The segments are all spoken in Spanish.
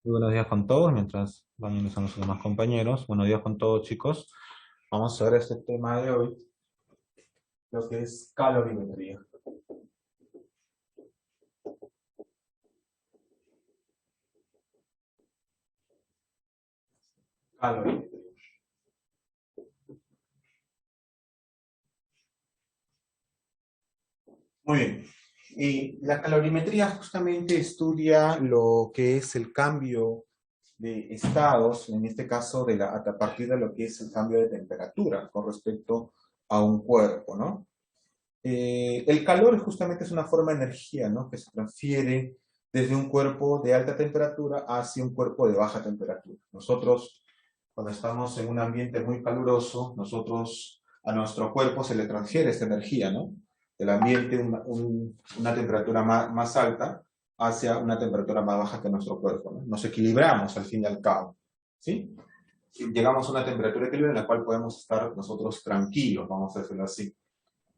Muy buenos días con todos, mientras van ingresando sus demás compañeros. Buenos días con todos, chicos. Vamos a ver este tema de hoy, lo que es calorimetría. Calorimetría. Muy bien. Y la calorimetría justamente estudia lo que es el cambio de estados, en este caso a partir de lo que es el cambio de temperatura con respecto a un cuerpo, ¿no? El calor justamente es una forma de energía, ¿no? Que se transfiere desde un cuerpo de alta temperatura hacia un cuerpo de baja temperatura. Nosotros, cuando estamos en un ambiente muy caluroso, a nuestro cuerpo se le transfiere esta energía, ¿no? Del ambiente, una temperatura más alta hacia una temperatura más baja que nuestro cuerpo, ¿no? Nos equilibramos al fin y al cabo, ¿sí? Y llegamos a una temperatura equilibrada en la cual podemos estar nosotros tranquilos, vamos a decirlo así,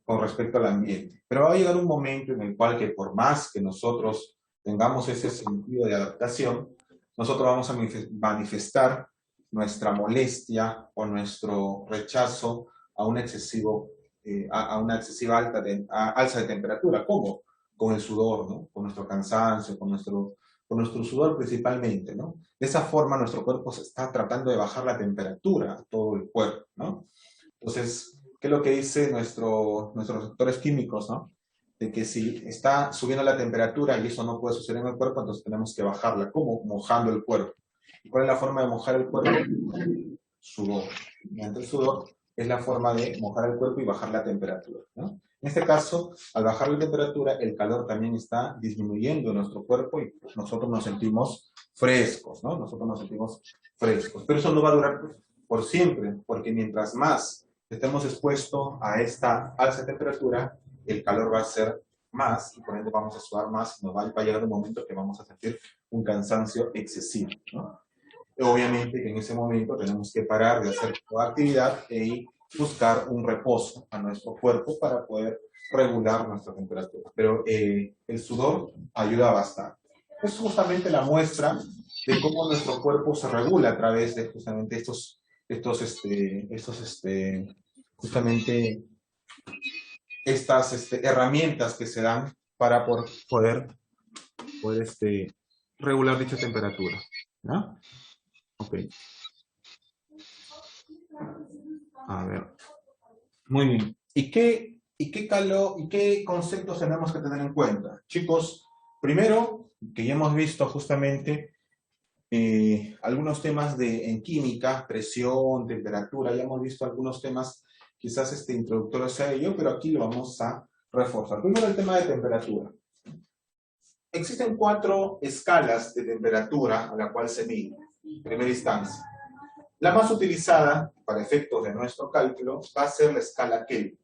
con respecto al ambiente. Pero va a llegar un momento en el cual que por más que nosotros tengamos ese sentido de adaptación, nosotros vamos a manifestar nuestra molestia o nuestro rechazo a un excesivo, a una excesiva alza de temperatura. ¿Cómo? Con el sudor, ¿no? Con nuestro cansancio, con nuestro sudor principalmente, ¿no? De esa forma nuestro cuerpo se está tratando de bajar la temperatura a todo el cuerpo, ¿no? Entonces, ¿qué es lo que dice nuestros receptores químicos, ¿no? De que si está subiendo la temperatura y eso no puede suceder en el cuerpo, entonces tenemos que bajarla. ¿Cómo? Mojando el cuerpo. ¿Y cuál es la forma de mojar el cuerpo? Sudor. Mediante el sudor es la forma de mojar el cuerpo y bajar la temperatura, ¿no? En este caso, al bajar la temperatura, el calor también está disminuyendo en nuestro cuerpo y nosotros nos sentimos frescos, ¿no? Nosotros nos sentimos frescos. Pero eso no va a durar por siempre, porque mientras más estemos expuestos a esta alta temperatura, el calor va a ser más y por ende vamos a sudar más y va a llegar un momento que vamos a sentir un cansancio excesivo, ¿no? Obviamente que en ese momento tenemos que parar de hacer toda actividad y buscar un reposo a nuestro cuerpo para poder regular nuestra temperatura. Pero el sudor ayuda bastante. Es justamente la muestra de cómo nuestro cuerpo se regula a través de justamente justamente estas herramientas que se dan para poder regular dicha temperatura, ¿no? Ok, a ver. Muy bien. ¿Y qué conceptos tenemos que tener en cuenta? Chicos, primero, que ya hemos visto justamente algunos temas en química, presión, temperatura, ya hemos visto algunos temas quizás introductorios a ello, pero aquí lo vamos a reforzar. Primero el tema de temperatura. Existen 4 escalas de temperatura a la cual se mide, en primera instancia. La más utilizada para efectos de nuestro cálculo va a ser la escala Kelvin,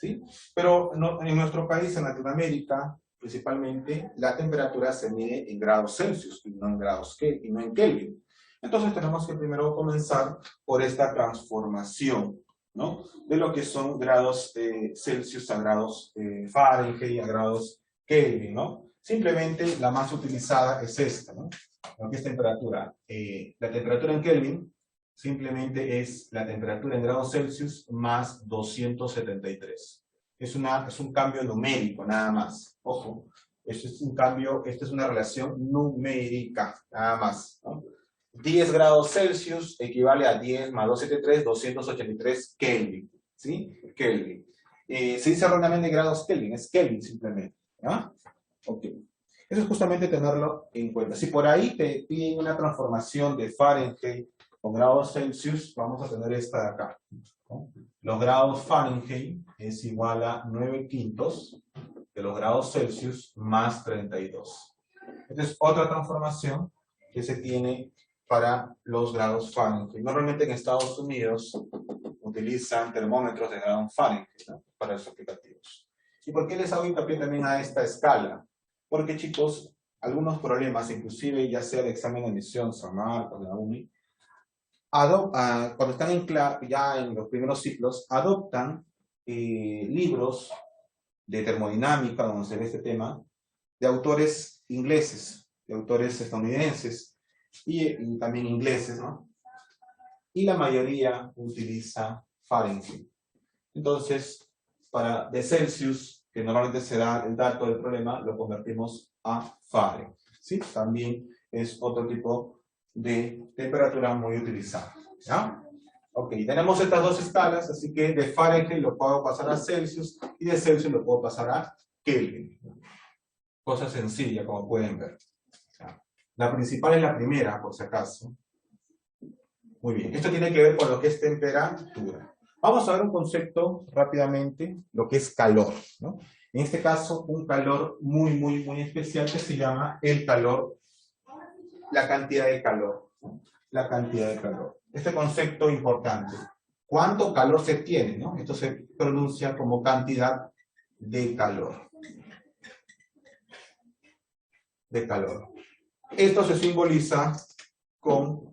¿sí? Pero en nuestro país, en Latinoamérica, principalmente, la temperatura se mide en grados Celsius y no en grados Kelvin, y no en Kelvin. Entonces tenemos que primero comenzar por esta transformación, ¿no? De lo que son grados Celsius a grados Fahrenheit, a grados Kelvin, ¿no? Simplemente la más utilizada es esta, ¿no? Lo que es temperatura. La temperatura en Kelvin simplemente es la temperatura en grados Celsius más 273. Es un cambio numérico, nada más. Ojo, esto es un cambio, esta es una relación numérica, nada más, ¿no? 10 grados Celsius equivale a 10 más 273, 283 Kelvin, ¿sí? Kelvin. Se dice erróneamente grados Kelvin, es Kelvin simplemente, ¿ah? Ok. Eso es justamente tenerlo en cuenta. Si por ahí te piden una transformación de Fahrenheit con grados Celsius, vamos a tener esta de acá, ¿no? Los grados Fahrenheit es igual a 9 quintos de los grados Celsius más 32. Esta es otra transformación que se tiene para los grados Fahrenheit. Normalmente en Estados Unidos utilizan termómetros de grados Fahrenheit, ¿no? Para los aplicativos. ¿Y por qué les hago hincapié también a esta escala? Porque, chicos, algunos problemas, inclusive ya sea de examen de admisión, SAMAR o de la UNI, cuando están ya en los primeros ciclos, adoptan libros de termodinámica, donde se ve este tema, de autores ingleses, de autores estadounidenses, y también ingleses, ¿no? Y la mayoría utiliza Fahrenheit. Entonces, de Celsius, que normalmente se da el dato del problema, lo convertimos a Fahrenheit, ¿sí? También es otro tipo de temperatura muy utilizada, ¿ya? Ok, tenemos estas dos escalas, así que de Fahrenheit lo puedo pasar a Celsius y de Celsius lo puedo pasar a Kelvin. Cosa sencilla, como pueden ver. La principal es la primera, por si acaso. Muy bien, esto tiene que ver con lo que es temperatura. Vamos a ver un concepto rápidamente, lo que es calor, ¿no? En este caso, un calor muy, muy, muy especial que se llama el calor, la cantidad de calor, ¿no? La cantidad de calor. Este concepto importante. ¿Cuánto calor se tiene, no? Esto se pronuncia como cantidad de calor. De calor. Esto se simboliza con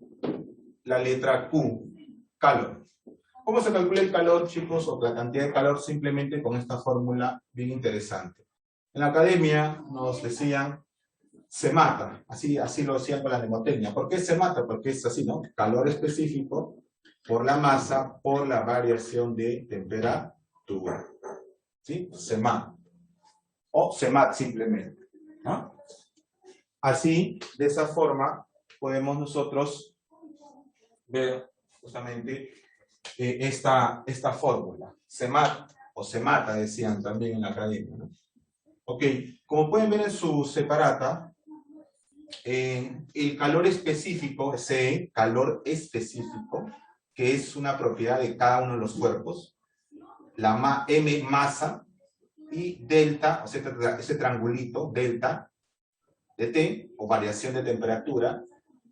la letra Q, calor. ¿Cómo se calcula el calor, chicos, o la cantidad de calor? Simplemente con esta fórmula bien interesante. En la academia nos decían, se mata, así lo decían con la mnemotecnia. ¿Por qué se mata? Porque es así, ¿no? Calor específico por la masa, por la variación de temperatura. ¿Sí? Se mata. O se mata simplemente, ¿no? Así, de esa forma, podemos nosotros ver justamente esta fórmula. Se mata, o se mata, decían también en la academia, ¿no? Ok, como pueden ver en su separata, el calor específico, ese calor específico, que es una propiedad de cada uno de los cuerpos, la M masa, y delta, o sea, ese triangulito, delta, de T, o variación de temperatura,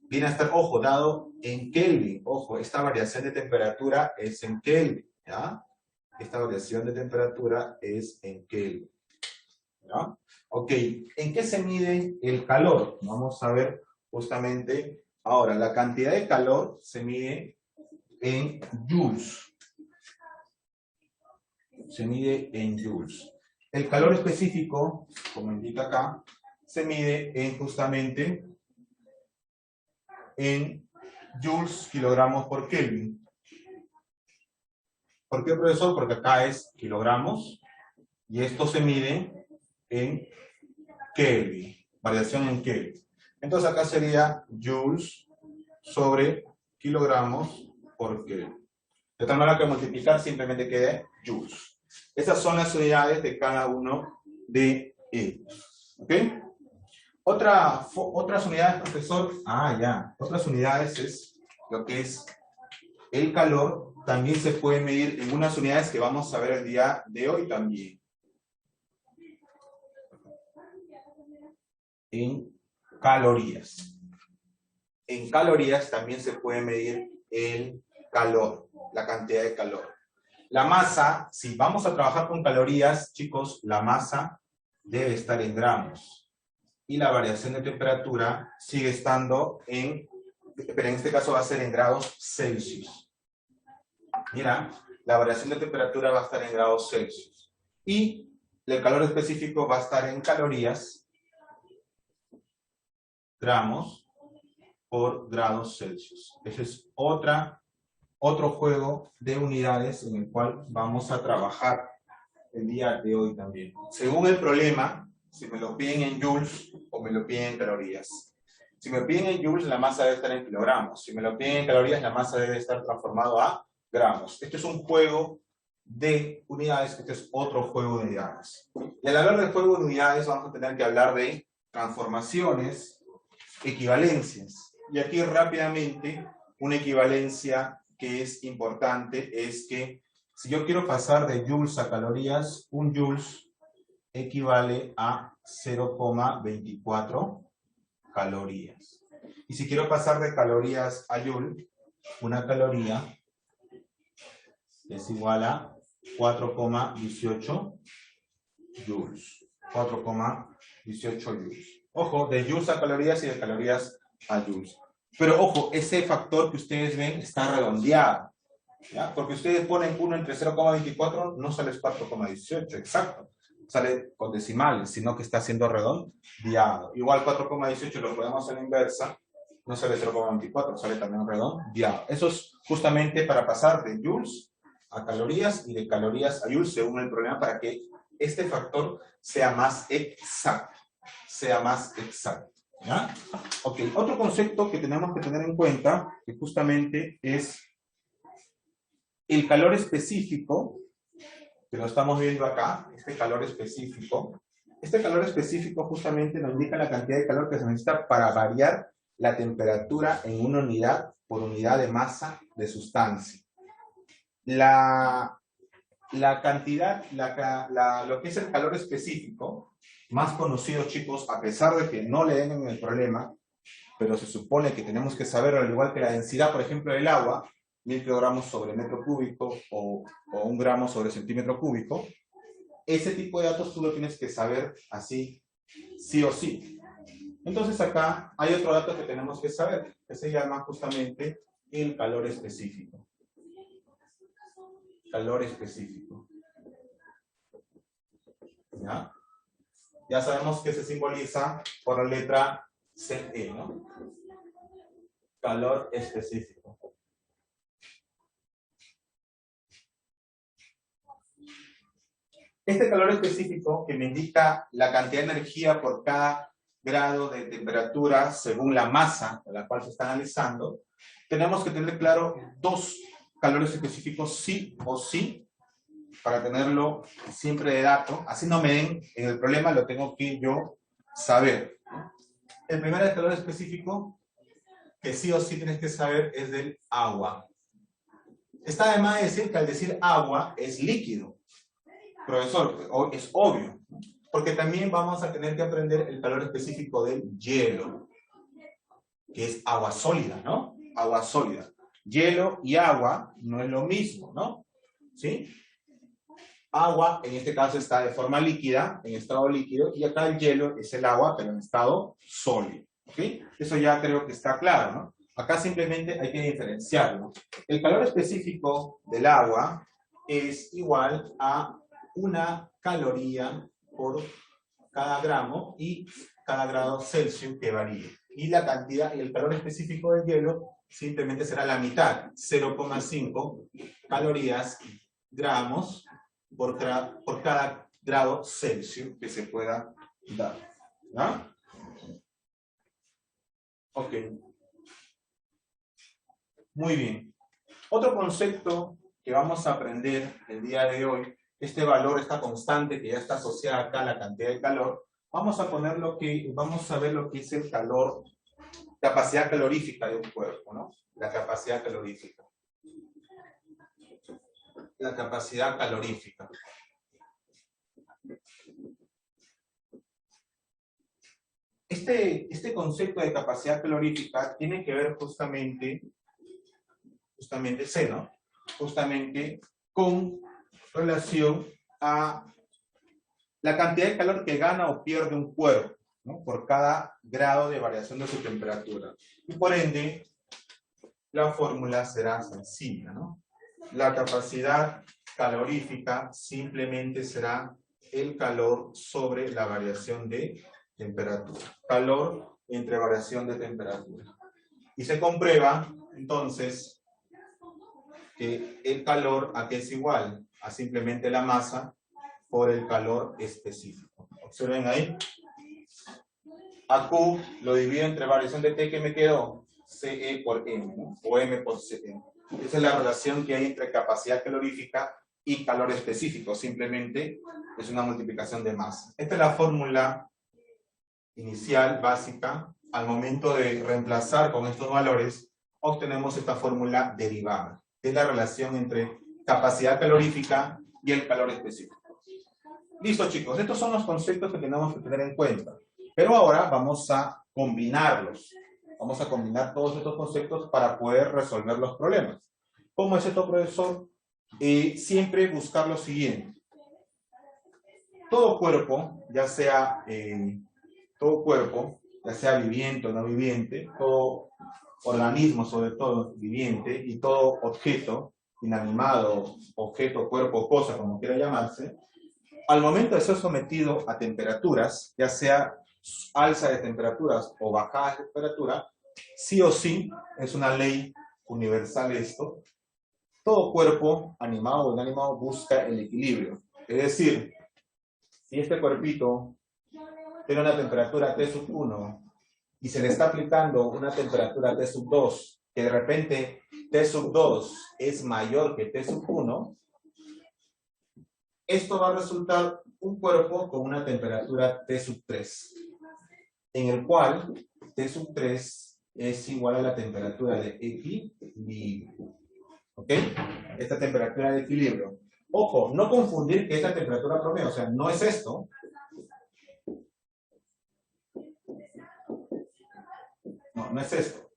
viene a estar, ojo, dado en Kelvin. Ojo, esta variación de temperatura es en Kelvin, ¿ya? Esta variación de temperatura es en Kelvin, ¿ya? Ok, ¿en qué se mide el calor? Vamos a ver justamente ahora. La cantidad de calor se mide en joules. Se mide en joules. El calor específico, como indica acá, se mide en justamente en joules kilogramos por Kelvin. ¿Por qué, profesor? Porque acá es kilogramos y esto se mide en Kelvin, variación en Kelvin. Entonces acá sería joules sobre kilogramos por Kelvin. De tal manera que multiplicar simplemente quede joules. Esas son las unidades de cada uno de ellos. ¿Ok? Otras unidades, profesor. Otras unidades es lo que es el calor. También se puede medir en unas unidades que vamos a ver el día de hoy también. En calorías. En calorías también se puede medir el calor, la cantidad de calor. La masa, si vamos a trabajar con calorías, chicos, la masa debe estar en gramos. Y la variación de temperatura sigue estando pero en este caso va a ser en grados Celsius. Mira, la variación de temperatura va a estar en grados Celsius. Y el calor específico va a estar en calorías, gramos por grados Celsius. Ese es otro juego de unidades en el cual vamos a trabajar el día de hoy también. Según el problema, si me lo piden en joules o me lo piden en calorías. Si me piden en joules, la masa debe estar en kilogramos. Si me lo piden en calorías, la masa debe estar transformado a gramos. Este es un juego de unidades, este es otro juego de unidades. Y al hablar de juego de unidades, vamos a tener que hablar de transformaciones, equivalencias. Y aquí rápidamente, una equivalencia que es importante es que si yo quiero pasar de joules a calorías, un joules equivale a 0,24 calorías. Y si quiero pasar de calorías a joule, una caloría es igual a 4,18 joules. 4,18 joules. Ojo, de joules a calorías y de calorías a joules. Pero ojo, ese factor que ustedes ven está redondeado, ¿ya? Porque ustedes ponen 1 entre 0,24, no sale 4,18, exacto. Sale con decimales, sino que está siendo redondeado. Igual 4,18 lo podemos hacer a la inversa, no sale 0,24, sale también redondeado. Eso es justamente para pasar de joules a calorías y de calorías a joules según el problema, para que este factor sea más exacto. Sea más exacto. ¿Ya? Ok, otro concepto que tenemos que tener en cuenta, que justamente es el calor específico, que lo estamos viendo acá, este calor específico. Este calor específico justamente nos indica la cantidad de calor que se necesita para variar la temperatura en una unidad por unidad de masa de sustancia. La cantidad, lo que es el calor específico, más conocido, chicos, a pesar de que no le den en el problema, pero se supone que tenemos que saber, al igual que la densidad, por ejemplo, del agua, 1000 kilogramos sobre metro cúbico o 1 gramo sobre centímetro cúbico, ese tipo de datos tú lo tienes que saber así, sí o sí. Entonces acá hay otro dato que tenemos que saber, que se llama justamente el calor específico. Calor específico. ¿Ya? Ya sabemos que se simboliza por la letra CE, ¿no? Calor específico. Este calor específico, que me indica la cantidad de energía por cada grado de temperatura según la masa de la cual se está analizando, tenemos que tener claro dos calores específicos sí o sí, para tenerlo siempre de dato. Así no me den en el problema, lo tengo que yo saber. El primer calor específico que sí o sí tienes que saber es del agua. Está de más decir que al decir agua es líquido. Profesor, es obvio, porque también vamos a tener que aprender el calor específico del hielo, que es agua sólida, ¿no? Agua sólida. Hielo y agua no es lo mismo, ¿no? ¿Sí? Agua, en este caso, está de forma líquida, en estado líquido, y acá el hielo es el agua, pero en estado sólido, ¿ok? Eso ya creo que está claro, ¿no? Acá simplemente hay que diferenciarlo. El calor específico del agua es igual a 1 caloría por cada gramo y cada grado Celsius que varíe. Y la cantidad y el calor específico del hielo simplemente será la mitad, 0,5 calorías gramos por cada grado Celsius que se pueda dar. ¿No? Ok. Muy bien. Otro concepto que vamos a aprender el día de hoy, este valor, esta constante que ya está asociada acá a la cantidad de calor, vamos a ver lo que es el calor, capacidad calorífica de un cuerpo, ¿no? La capacidad calorífica. La capacidad calorífica. Este concepto de capacidad calorífica tiene que ver justamente seno, justamente con relación a la cantidad de calor que gana o pierde un cuerpo, ¿no? Por cada grado de variación de su temperatura. Y por ende, la fórmula será sencilla, ¿no? La capacidad calorífica simplemente será el calor sobre la variación de temperatura. Calor entre variación de temperatura. Y se comprueba, entonces, que el calor a qué es igual a simplemente la masa por el calor específico. Observen ahí. A Q lo divido entre variación de T, que me quedó CE por M, ¿no? O M por CE. Esa es la relación que hay entre capacidad calorífica y calor específico. Simplemente es una multiplicación de masa. Esta es la fórmula inicial, básica. Al momento de reemplazar con estos valores, obtenemos esta fórmula derivada. Es la relación entre capacidad calorífica y el calor específico. Listo, chicos. Estos son los conceptos que tenemos que tener en cuenta. Pero ahora vamos a combinarlos. Vamos a combinar todos estos conceptos para poder resolver los problemas. ¿Cómo es esto, profesor? Siempre buscar lo siguiente. Todo cuerpo, ya sea viviente o no viviente, todo organismo, sobre todo viviente, y todo objeto inanimado, objeto, cuerpo, cosa, como quiera llamarse, al momento de ser sometido a temperaturas, ya sea alza de temperaturas o bajada de temperatura, Sí o sí, es una ley universal esto. Todo cuerpo, animado o inanimado, busca el equilibrio. Es decir, si este cuerpito tiene una temperatura T sub 1 y se le está aplicando una temperatura T sub 2, que de repente T sub 2 es mayor que T sub 1, esto va a resultar un cuerpo con una temperatura T sub 3, en el cual T sub 3 es igual a la temperatura de equilibrio. ¿Ok? Esta temperatura de equilibrio. Ojo, no confundir que esta temperatura promedio, o sea, no es esto. No es esto.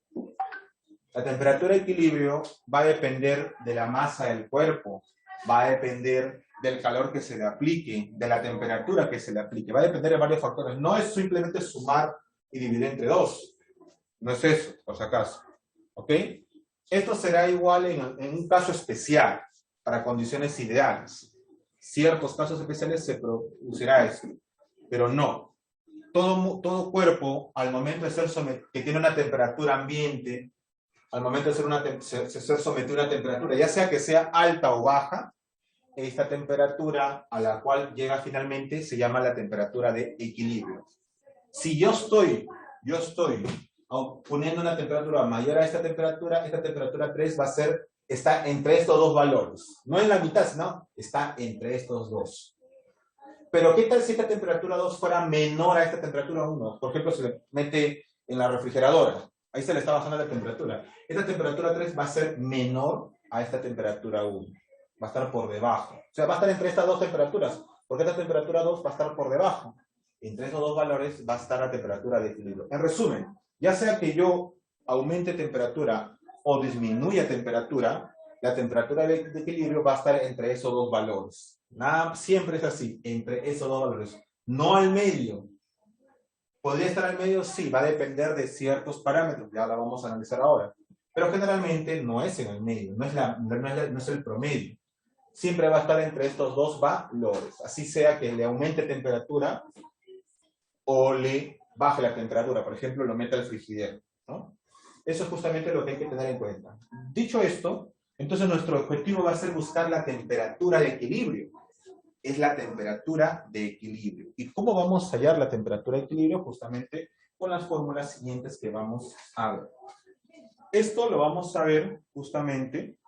La temperatura de equilibrio va a depender de la masa del cuerpo, va a depender del calor que se le aplique, de la temperatura que se le aplique, va a depender de varios factores. No es simplemente sumar y dividir entre 2. No es eso, por si acaso. ¿Ok? Esto será igual en un caso especial, para condiciones ideales. Ciertos casos especiales se producirá esto, pero no. Todo cuerpo, al momento de ser sometido, que tiene una temperatura ambiente, al momento de ser sometido a una temperatura, ya sea que sea alta o baja, esta temperatura a la cual llega finalmente se llama la temperatura de equilibrio. Si yo estoy poniendo una temperatura mayor a esta temperatura 3 está entre estos dos valores. No en la mitad, sino está entre estos dos. Pero ¿qué tal si esta temperatura 2 fuera menor a esta temperatura 1? Por ejemplo, se le mete en la refrigeradora. Ahí se le está bajando la temperatura. Esta temperatura 3 va a ser menor a esta temperatura 1. Va a estar por debajo. O sea, va a estar entre estas dos temperaturas. Porque esta temperatura 2 va a estar por debajo. Entre esos dos valores va a estar la temperatura de equilibrio. En resumen, ya sea que yo aumente temperatura o disminuya temperatura, la temperatura de equilibrio va a estar entre esos dos valores. Nada, siempre es así, entre esos dos valores. No al medio. ¿Podría estar al medio? Sí, va a depender de ciertos parámetros, ya la vamos a analizar ahora. Pero generalmente no es en el medio, no es el promedio. Siempre va a estar entre estos dos valores. Así sea que le aumente temperatura o le baje la temperatura, por ejemplo, lo meta al frigidero, ¿no? Eso es justamente lo que hay que tener en cuenta. Dicho esto, entonces nuestro objetivo va a ser buscar la temperatura de equilibrio. Es la temperatura de equilibrio. ¿Y cómo vamos a hallar la temperatura de equilibrio? Justamente con las fórmulas siguientes que vamos a ver. Esto lo vamos a ver justamente.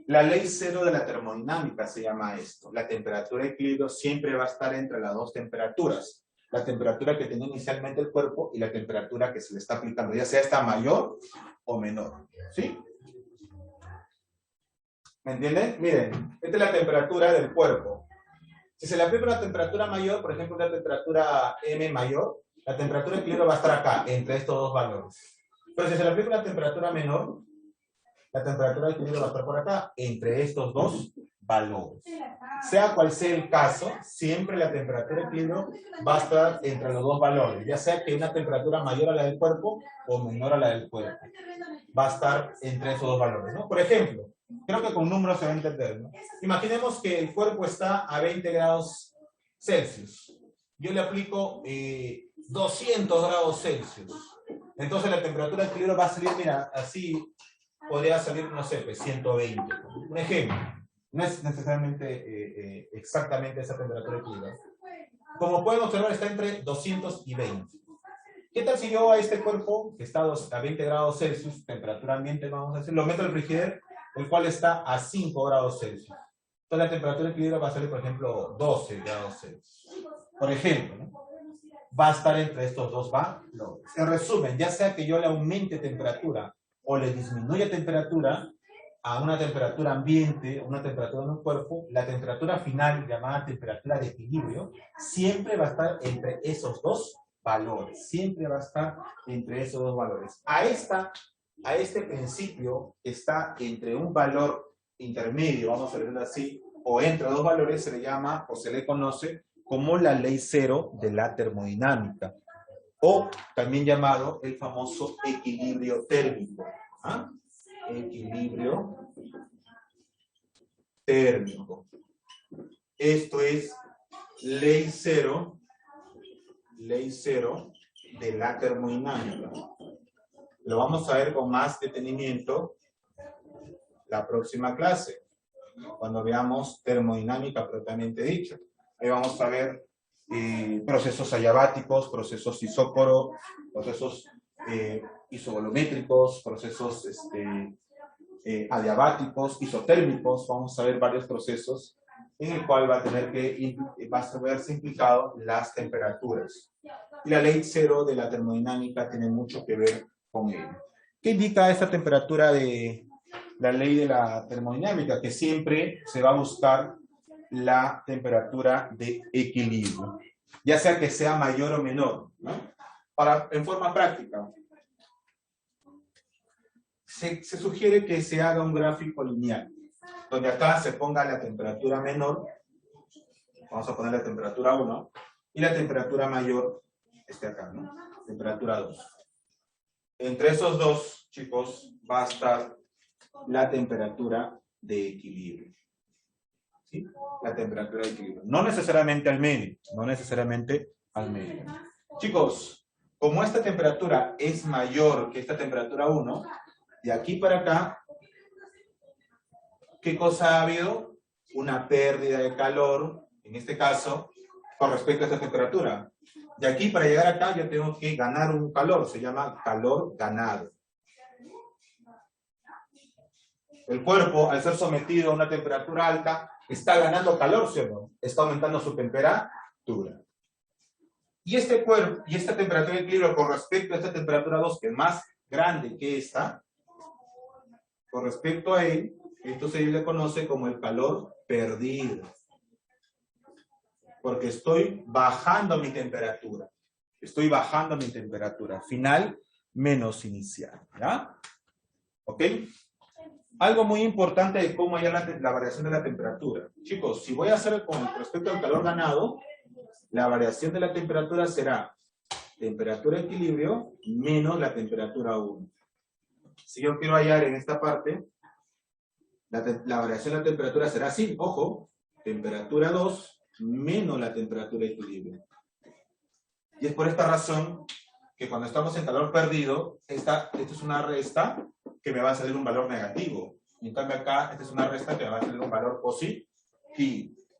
La ley cero de la termodinámica se llama esto. La temperatura de equilibrio siempre va a estar entre las dos temperaturas. La temperatura que tiene inicialmente el cuerpo y la temperatura que se le está aplicando, ya sea esta mayor o menor. ¿Sí? ¿Me entienden? Miren, esta es la temperatura del cuerpo. Si se le aplica una temperatura mayor, por ejemplo, una temperatura M mayor, la temperatura de equilibrio va a estar acá, entre estos dos valores. Pero si se le aplica una temperatura menor, la temperatura de equilibrio va a estar por acá, entre estos dos valores. Sea cual sea el caso, siempre la temperatura de equilibrio va a estar entre los dos valores, ya sea que una temperatura mayor a la del cuerpo o menor a la del cuerpo. Va a estar entre esos dos valores, ¿no? Por ejemplo, creo que con números se va a entender, ¿no? Imaginemos que el cuerpo está a 20 grados Celsius. Yo le aplico 200 grados Celsius. Entonces la temperatura de equilibrio va a salir, mira, así podría salir, no sé, pues 120. Un ejemplo. No es necesariamente exactamente esa temperatura de equilibrio. Como pueden observar, está entre 200 y 20. ¿Qué tal si yo a este cuerpo, que está a 20 grados Celsius, temperatura ambiente, vamos a decir, lo meto al frigidero, el cual está a 5 grados Celsius? Entonces la temperatura de equilibrio va a salir, por ejemplo, 12 grados Celsius. Por ejemplo, ¿no? Va a estar entre estos dos valores. En resumen, ya sea que yo le aumente temperatura o le disminuya temperatura a una temperatura ambiente, una temperatura en un cuerpo, la temperatura final, llamada temperatura de equilibrio, siempre va a estar entre esos dos valores. Siempre va a estar entre esos dos valores. A este principio está entre un valor intermedio, vamos a decirlo así, o entre dos valores, se le llama o se le conoce como la ley cero de la termodinámica, o también llamado el famoso equilibrio térmico. ¿Ah? Equilibrio térmico. Esto es ley cero de la termodinámica. Lo vamos a ver con más detenimiento la próxima clase, cuando veamos termodinámica propiamente dicho. Ahí vamos a ver procesos adiabáticos, procesos isócoro, procesos isobolométricos, procesos adiabáticos, isotérmicos. Vamos a ver varios procesos en el cual va a verse implicado las temperaturas. Y la ley cero de la termodinámica tiene mucho que ver con ello. ¿Qué indica esta temperatura de la ley de la termodinámica? Que siempre se va a buscar la temperatura de equilibrio, ya sea que sea mayor o menor, ¿no? En forma práctica, se sugiere que se haga un gráfico lineal, donde acá se ponga la temperatura menor, vamos a poner la temperatura 1, y la temperatura mayor esté acá, ¿no? Temperatura 2. Entre esos dos, chicos, va a estar la temperatura de equilibrio. ¿Sí? La temperatura de equilibrio. No necesariamente al medio, no necesariamente al medio. Chicos, como esta temperatura es mayor que esta temperatura 1, de aquí para acá, ¿qué cosa ha habido? Una pérdida de calor, en este caso, con respecto a esta temperatura. De aquí para llegar acá yo tengo que ganar un calor, se llama calor ganado. El cuerpo, al ser sometido a una temperatura alta, está ganando calor, ¿sí o no? Está aumentando su temperatura. Y esta temperatura de equilibrio con respecto a esta temperatura 2, que es más grande que esta, con respecto a él, esto se le conoce como el calor perdido. Porque estoy bajando mi temperatura. Estoy bajando mi temperatura final menos inicial. ¿Ya? ¿Ok? Algo muy importante de cómo hallar la variación de la temperatura. Chicos, si voy a hacer con respecto al calor ganado, la variación de la temperatura será temperatura de equilibrio menos la temperatura 1. Si yo quiero hallar en esta parte, la variación de la temperatura será así, ojo, temperatura 2 menos la temperatura de equilibrio. Y es por esta razón que cuando estamos en calor perdido, esta es una resta que me va a salir un valor negativo. Y en cambio acá, esta es una resta que me va a salir un valor positivo.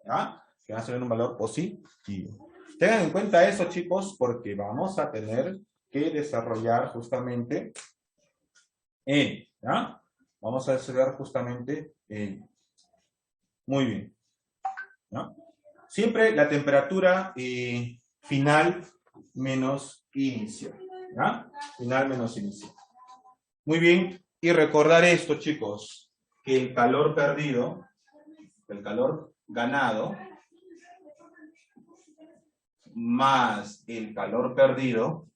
¿Ya? Que va a salir un valor positivo. Tengan en cuenta eso, chicos, porque vamos a tener que desarrollar justamente ¿ya? Vamos a desarrollar justamente muy bien. ¿Ya? Siempre la temperatura final menos inicial. ¿Ya? Final menos inicial. Muy bien. Y recordar esto, chicos, que el calor perdido, el calor ganado, más el calor perdido,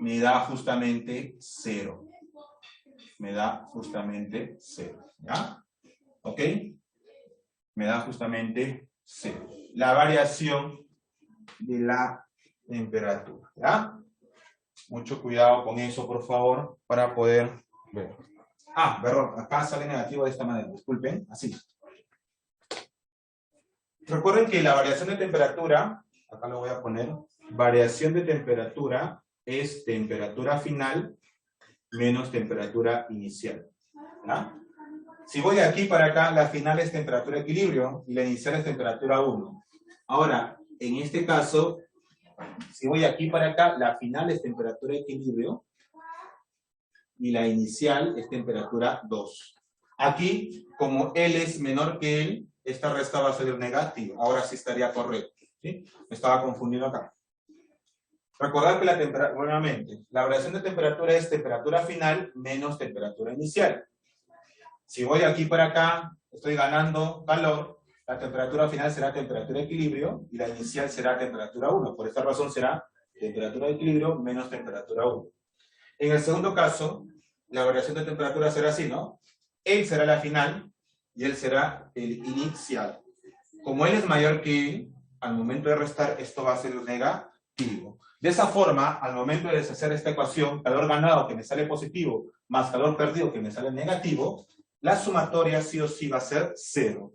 me da justamente 0. Me da justamente 0. ¿Ya? ¿Ok? Me da justamente 0. La variación de la temperatura. ¿Ya? Mucho cuidado con eso, por favor, para poder ver. Perdón, acá sale negativo de esta manera. Disculpen, así. Recuerden que la variación de temperatura, acá lo voy a poner, variación de temperatura es temperatura final menos temperatura inicial. ¿Ya? Si voy de aquí para acá, la final es temperatura de equilibrio y la inicial es temperatura 1. Ahora, en este caso, si voy aquí para acá, la final es temperatura de equilibrio y la inicial es temperatura 2. Aquí, como L es menor que L, esta resta va a salir negativa. Ahora sí estaría correcto. ¿Sí? Me estaba confundiendo acá. Recordar que nuevamente, la variación de temperatura es temperatura final menos temperatura inicial. Si voy de aquí para acá, estoy ganando calor, la temperatura final será temperatura de equilibrio y la inicial será temperatura 1. Por esta razón será temperatura de equilibrio menos temperatura 1. En el segundo caso, la variación de temperatura será así, ¿no? L será la final y L será el inicial. Como L es mayor que L, al momento de restar, esto va a ser negativo. De esa forma, al momento de deshacer esta ecuación, calor ganado que me sale positivo, más calor perdido que me sale negativo, la sumatoria sí o sí va a ser 0.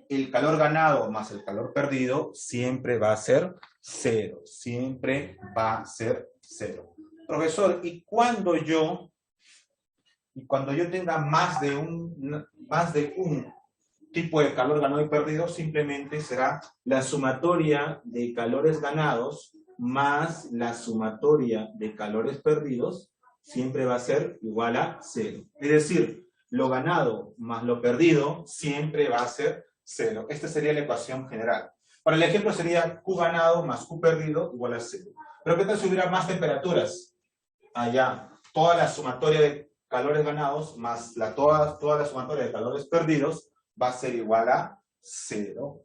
El calor ganado más el calor perdido siempre va a ser 0. Siempre va a ser 0. Profesor, ¿y cuando yo tenga más de un tipo de calor ganado y perdido, simplemente será la sumatoria de calores ganados más la sumatoria de calores perdidos, siempre va a ser igual a 0. Es decir, lo ganado más lo perdido siempre va a ser 0. Esta sería la ecuación general. Para el ejemplo sería Q ganado más Q perdido igual a 0. Pero ¿qué tal si hubiera más temperaturas? Allá, toda la sumatoria de calores ganados más toda la sumatoria de calores perdidos va a ser igual a 0.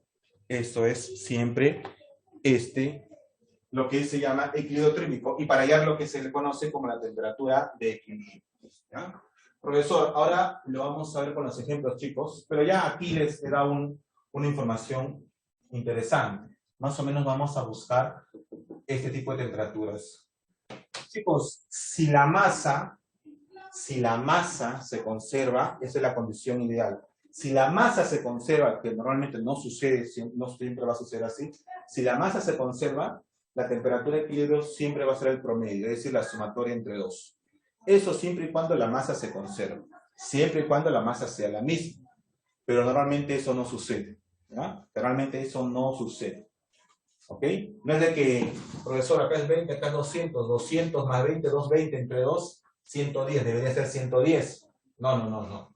Esto es siempre lo que se llama equilibrio térmico, y para hallar lo que se le conoce como la temperatura de equilibrio. ¿Ya? Profesor, ahora lo vamos a ver con los ejemplos, chicos, pero ya aquí les he dado una información interesante. Más o menos vamos a buscar este tipo de temperaturas. Chicos, si la masa se conserva, esa es la condición ideal. Si la masa se conserva, que normalmente no sucede, no siempre va a suceder así, si la masa se conserva, la temperatura de equilibrio siempre va a ser el promedio, es decir, la sumatoria entre dos. Eso siempre y cuando la masa se conserve, siempre y cuando la masa sea la misma. Pero normalmente eso no sucede, ¿ya? Realmente eso no sucede. ¿Ok? No es de que, profesor, acá es 20, acá es 200, 200 más 20, 220 entre 2, 110, debería ser 110. No.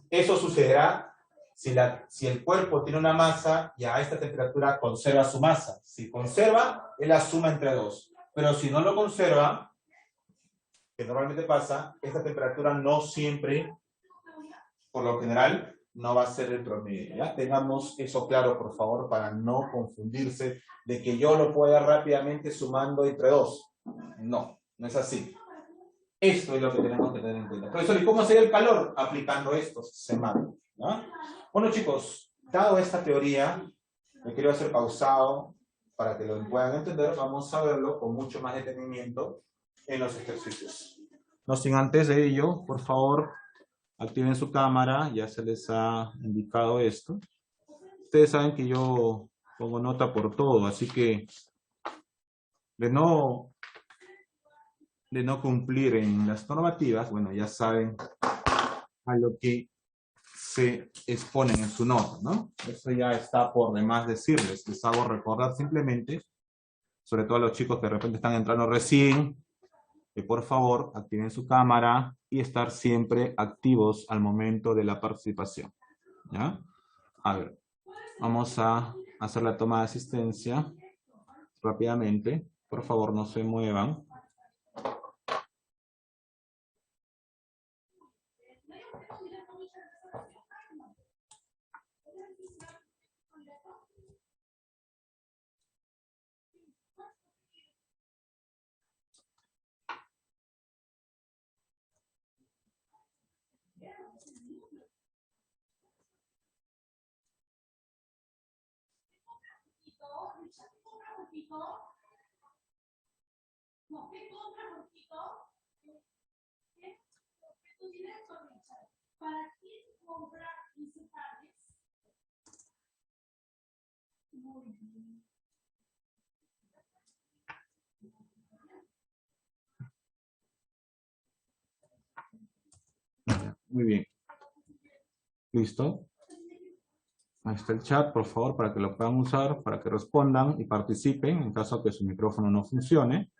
Eso sucederá si el cuerpo tiene una masa y a esta temperatura conserva su masa. Si conserva, es la suma entre 2. Pero si no lo conserva, que normalmente pasa, esta temperatura no siempre, por lo general, no va a ser el promedio. ¿Ya? Tengamos eso claro, por favor, para no confundirse de que yo lo pueda rápidamente sumando entre 2. No es así. Esto es lo que tenemos que tener en cuenta. Profesor, ¿y cómo sería el calor? Aplicando esto, semana. ¿No? Bueno, chicos, dado esta teoría, me quiero hacer pausado para que lo puedan entender. Vamos a verlo con mucho más detenimiento en los ejercicios. No sin antes de ello, por favor, activen su cámara. Ya se les ha indicado esto. Ustedes saben que yo pongo nota por todo, así que de no cumplir en las normativas, bueno, ya saben a lo que se exponen en su nota, ¿no? Eso ya está por demás decirles. Les hago recordar simplemente, sobre todo a los chicos que de repente están entrando recién, que por favor activen su cámara y estar siempre activos al momento de la participación. ¿Ya? A ver, vamos a hacer la toma de asistencia rápidamente. Por favor, no se muevan. Muy bien. ¿Listo? Ahí está el chat, por favor, para que lo puedan usar, para que respondan y participen en caso de que su micrófono no funcione.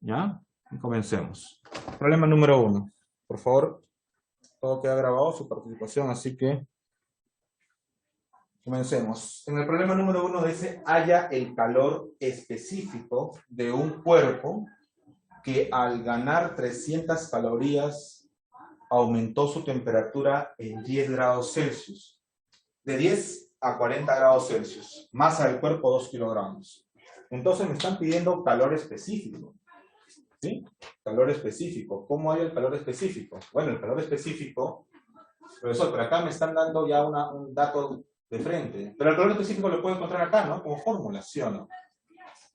¿Ya? Y comencemos. Problema número 1. Por favor, todo queda grabado, su participación, así que comencemos. En el problema número 1 dice, halla el calor específico de un cuerpo que al ganar 300 calorías aumentó su temperatura en 10 grados Celsius. De 10 a 40 grados Celsius. Masa del cuerpo 2 kilogramos. Entonces me están pidiendo calor específico. ¿Sí? Calor específico. ¿Cómo hay el calor específico? Bueno, el calor específico, profesor, pero acá me están dando ya un dato de frente. Pero el calor específico lo puedo encontrar acá, ¿no? Como fórmula, ¿sí o no?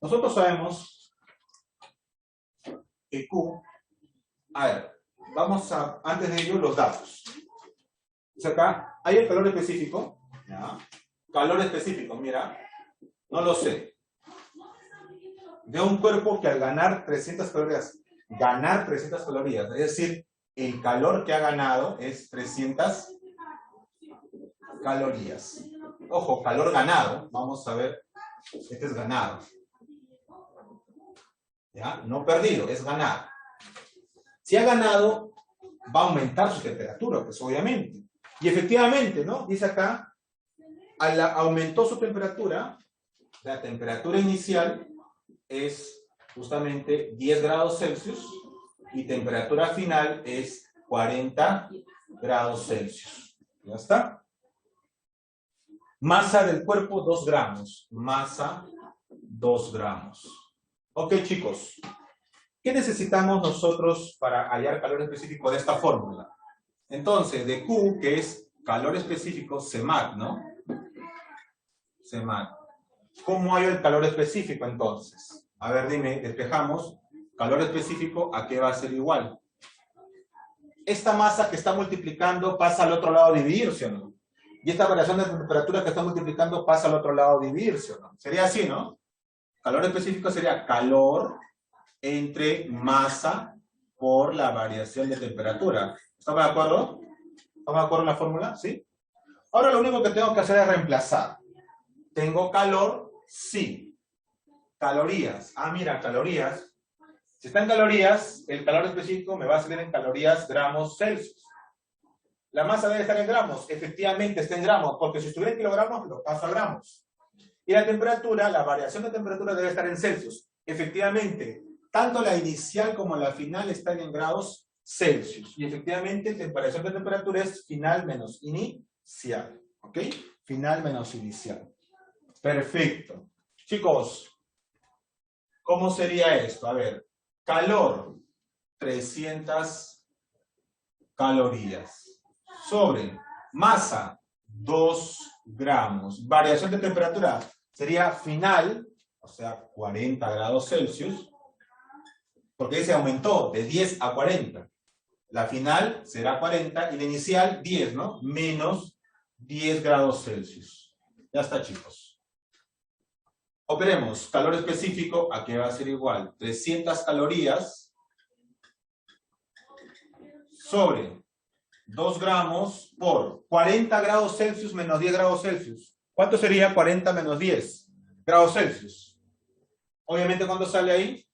Nosotros sabemos que Q... A ver, vamos a, antes de ello, los datos. O sea, acá hay el calor específico. ¿Ya? Calor específico, mira. No lo sé. de un cuerpo que al ganar 300 calorías, es decir, el calor que ha ganado es 300 calorías. Ojo, calor ganado, vamos a ver, este es ganado. ¿Ya? No perdido, es ganado. Si ha ganado, va a aumentar su temperatura, pues obviamente. Y efectivamente, ¿no? Dice acá, aumentó su temperatura, la temperatura inicial es justamente 10 grados Celsius y temperatura final es 40 grados Celsius. ¿Ya está? Masa del cuerpo, 2 gramos. Masa, 2 gramos. Ok, chicos. ¿Qué necesitamos nosotros para hallar calor específico de esta fórmula? Entonces, de Q, que es calor específico, CMAT, ¿no? CMAT. ¿Cómo hallo el calor específico, entonces? A ver, dime, despejamos. Calor específico, ¿a qué va a ser igual? Esta masa que está multiplicando pasa al otro lado a dividirse, ¿o no? Y esta variación de temperatura que está multiplicando pasa al otro lado a dividirse, ¿o no? Sería así, ¿no? Calor específico sería calor entre masa por la variación de temperatura. ¿Estamos de acuerdo? ¿Estamos de acuerdo en la fórmula? ¿Sí? Ahora lo único que tengo que hacer es reemplazar. ¿Tengo calor? Sí. Calorías. Ah, mira, calorías. Si está en calorías, el calor específico me va a salir en calorías gramos Celsius. La masa debe estar en gramos. Efectivamente está en gramos, porque si estuviera en kilogramos, lo paso a gramos. Y la temperatura, la variación de temperatura debe estar en Celsius. Efectivamente, tanto la inicial como la final están en grados Celsius. Y efectivamente, la variación de temperatura es final menos inicial. ¿Ok? Final menos inicial. Perfecto. Chicos, ¿cómo sería esto? A ver, calor, 300 calorías. Sobre masa, 2 gramos. Variación de temperatura sería final, o sea, 40 grados Celsius, porque se aumentó de 10 a 40. La final será 40 y la inicial 10, ¿no? Menos 10 grados Celsius. Ya está, chicos. Operemos. Calor específico, ¿a qué va a ser igual? 300 calorías sobre 2 gramos por 40 grados Celsius menos 10 grados Celsius. ¿Cuánto sería 40 menos 10 grados Celsius? Obviamente, ¿cuánto sale ahí?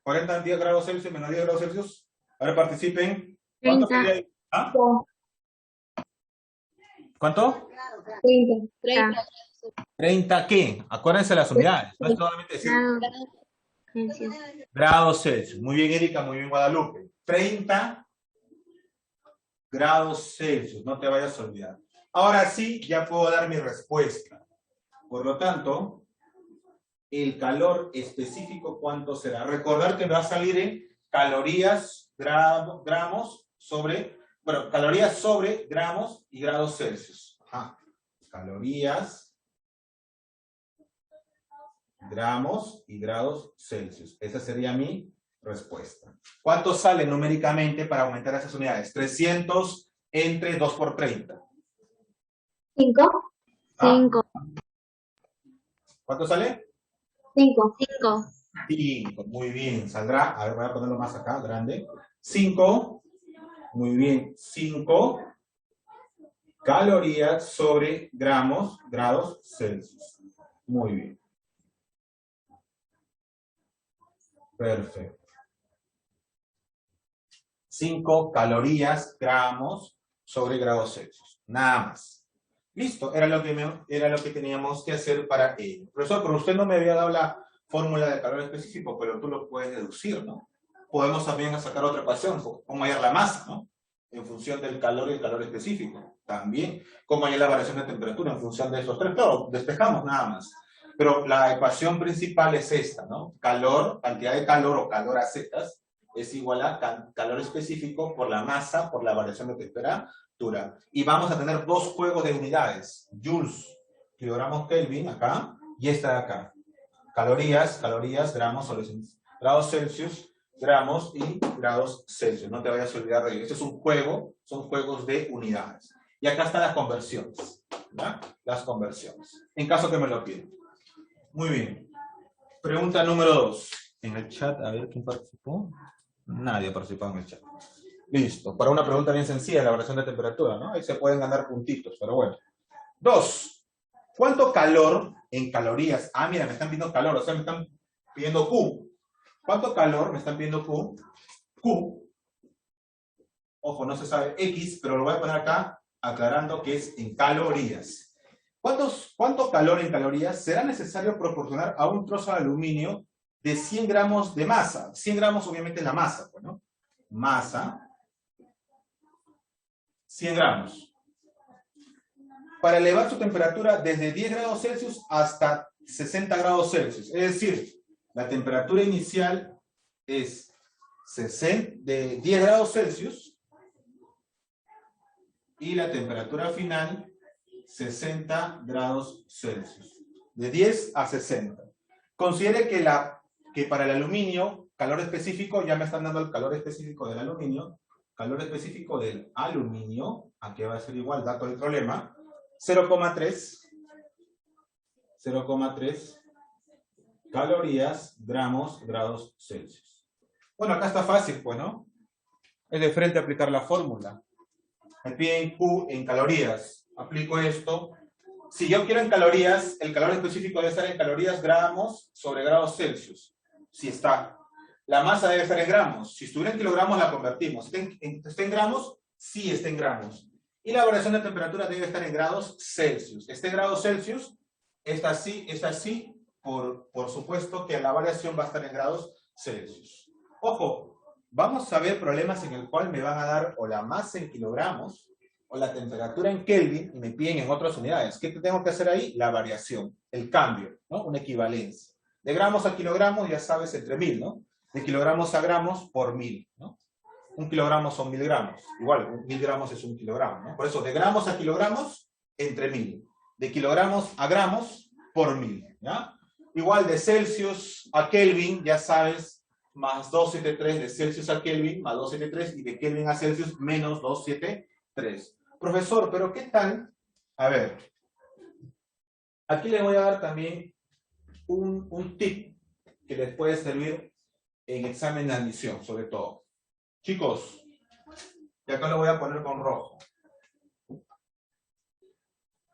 40 10 grados Celsius menos 10 grados Celsius. Ahora participen. ¿Cuánto 30. sería ahí? ¿Ah? ¿Cuánto? 30. 30 ¿qué? Acuérdense las unidades. No es solamente decir grados Celsius. Muy bien, Erika, muy bien, Guadalupe. 30 grados Celsius, no te vayas a olvidar. Ahora sí, ya puedo dar mi respuesta. Por lo tanto, el calor específico, ¿cuánto será? Recordar que me va a salir en calorías, gramos sobre, bueno, calorías sobre gramos y grados Celsius. Ajá. Calorías, gramos y grados Celsius. Esa sería mi respuesta. ¿Cuánto sale numéricamente para aumentar esas unidades? 300 entre 2 por 30. 5. ¿Ah? 5. ¿Cuánto sale? 5. 5. Muy bien. Saldrá, a ver, voy a ponerlo más acá, grande. 5. Muy bien. 5 calorías sobre gramos, grados Celsius. Muy bien. Perfecto. 5 calorías, gramos, sobre grados Celsius. Nada más. Listo, era lo que teníamos que hacer para ello. Profesor, pero usted no me había dado la fórmula de calor específico, pero tú lo puedes deducir, ¿no? Podemos también sacar otra ecuación, cómo hallar la masa, ¿no? En función del calor y el calor específico. También, cómo hallar la variación de temperatura en función de esos tres. Claro, despejamos nada más. Pero la ecuación principal es esta, ¿no? Calor, cantidad de calor o calor a zetas, es igual a calor específico por la masa, por la variación de temperatura. Y vamos a tener dos juegos de unidades. Joules, kilogramos Kelvin, acá, y esta de acá. Calorías, gramos, grados Celsius, gramos y grados Celsius. No te vayas a olvidar de ello. Este es un juego, son juegos de unidades. Y acá están las conversiones, ¿verdad? Las conversiones, en caso que me lo pidan. Muy bien. Pregunta número 2. En el chat, a ver quién participó. Nadie participó en el chat. Listo. Para una pregunta bien sencilla, la variación de temperatura, ¿no? Ahí se pueden ganar puntitos, pero bueno. 2. ¿Cuánto calor en calorías? Ah, mira, me están pidiendo calor, o sea, me están pidiendo Q. ¿Cuánto calor me están pidiendo Q? Q. Ojo, no se sabe X, pero lo voy a poner acá aclarando que es en calorías. ¿Cuánto calor en calorías será necesario proporcionar a un trozo de aluminio de 100 gramos de masa? 100 gramos obviamente la masa, pues, ¿no? Masa, 100 gramos. Para elevar su temperatura desde 10 grados Celsius hasta 60 grados Celsius. Es decir, la temperatura inicial es de 10 grados Celsius y la temperatura final 60 grados Celsius. De 10 a 60. Considere que para el aluminio, calor específico, ya me están dando el calor específico del aluminio. Calor específico del aluminio, aquí va a ser igual, dato del problema, 0,3 calorías, gramos, grados Celsius. Bueno, acá está fácil, pues, ¿no? Es de frente aplicar la fórmula. Me piden Q en calorías. Aplico esto. Si yo quiero en calorías, el calor específico debe estar en calorías, gramos sobre grados Celsius. Si está. La masa debe estar en gramos. Si estuviera en kilogramos, la convertimos. ¿Está en gramos? Sí, está en gramos. Y la variación de temperatura debe estar en grados Celsius. Este grados Celsius, esta sí, por supuesto que la variación va a estar en grados Celsius. Ojo, vamos a ver problemas en el cual me van a dar o la masa en kilogramos o la temperatura en Kelvin y me piden en otras unidades. ¿Qué tengo que hacer ahí? La variación, el cambio, ¿no? Una equivalencia. De gramos a kilogramos, ya sabes, entre 1000, ¿no? De kilogramos a gramos por 1000, ¿no? 1 kilogramo son 1000 gramos. Igual, 1000 gramos es 1 kilogramo, ¿no? Por eso, de gramos a kilogramos, entre 1000. De kilogramos a gramos, por 1000, ¿ya? Igual, de Celsius a Kelvin, ya sabes, más 273, de Celsius a Kelvin, más 273, y de Kelvin a Celsius, menos 273. Profesor, ¿pero qué tal? A ver, aquí le voy a dar también un tip que les puede servir en examen de admisión, sobre todo. Chicos, y acá lo voy a poner con rojo.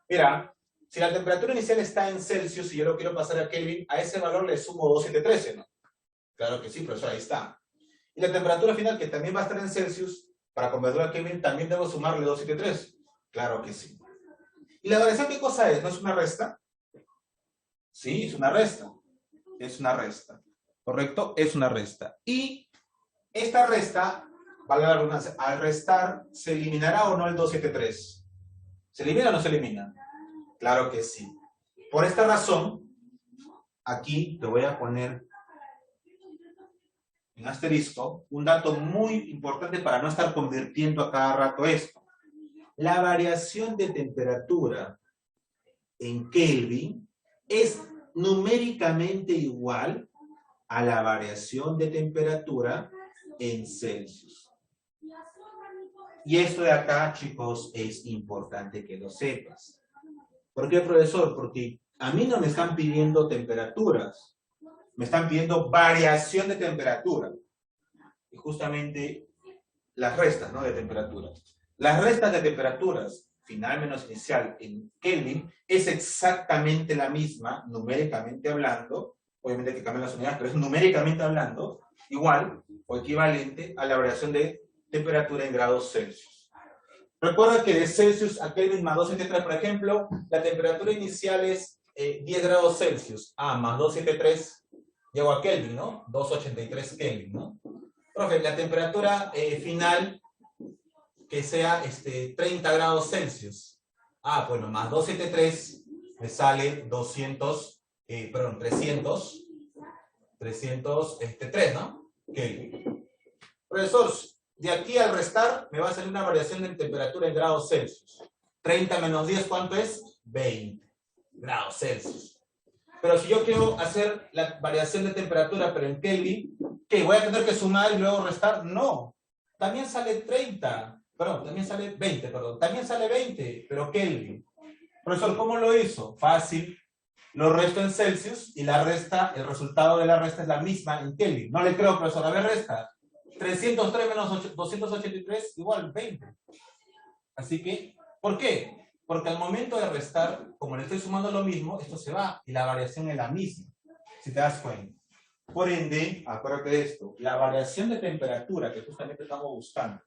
Mira, si la temperatura inicial está en Celsius y yo lo quiero pasar a Kelvin, a ese valor le sumo 2713, ¿no? Claro que sí, profesor, ahí está. Y la temperatura final, que también va a estar en Celsius, para convertirlo a Kelvin, también debo sumarle 273. Claro que sí. ¿Y la variación qué cosa es? ¿No es una resta? Sí, es una resta. Es una resta. ¿Correcto? Es una resta. Y esta resta, vale la redundancia, al restar, ¿se eliminará o no el 273? ¿Se elimina o no se elimina? Claro que sí. Por esta razón, aquí te voy a poner en asterisco un dato muy importante para no estar convirtiendo a cada rato esto. La variación de temperatura en Kelvin es numéricamente igual a la variación de temperatura en Celsius. Y esto de acá, chicos, es importante que lo sepas. ¿Por qué, profesor? Porque a mí no me están pidiendo temperaturas, me están pidiendo variación de temperatura. Y justamente las restas, ¿no?, de temperatura. Las restas de temperaturas, final menos inicial en Kelvin, es exactamente la misma, numéricamente hablando. Obviamente hay que cambiar las unidades, pero es numéricamente hablando, igual o equivalente a la variación de temperatura en grados Celsius. Recuerda que de Celsius a Kelvin más 273, por ejemplo, la temperatura inicial es 10 grados Celsius. Ah, más 273, llego a Kelvin, ¿no? 283 Kelvin, ¿no? Profe, la temperatura final, que sea 30 grados Celsius. Ah, bueno, más 273 me sale 303, ¿no? Kelvin. Profesor, de aquí al restar me va a salir una variación de temperatura en grados Celsius. 30 menos 10, ¿cuánto es? 20 grados Celsius. Pero si yo quiero hacer la variación de temperatura, pero en Kelvin, ¿qué? ¿Voy a tener que sumar y luego restar? No. También sale 30. Perdón, también sale 20, perdón. También sale 20, pero Kelvin. Profesor, ¿cómo lo hizo? Fácil. lo resto en Celsius y la resta, el resultado de la resta es la misma en Kelvin. No le creo, profesor. A ver, resta. 303 menos 283 igual 20. Así que, ¿por qué? Porque al momento de restar, como le estoy sumando lo mismo, esto se va y la variación es la misma. Si te das cuenta. Por ende, acuérdate de esto, la variación de temperatura que justamente estamos buscando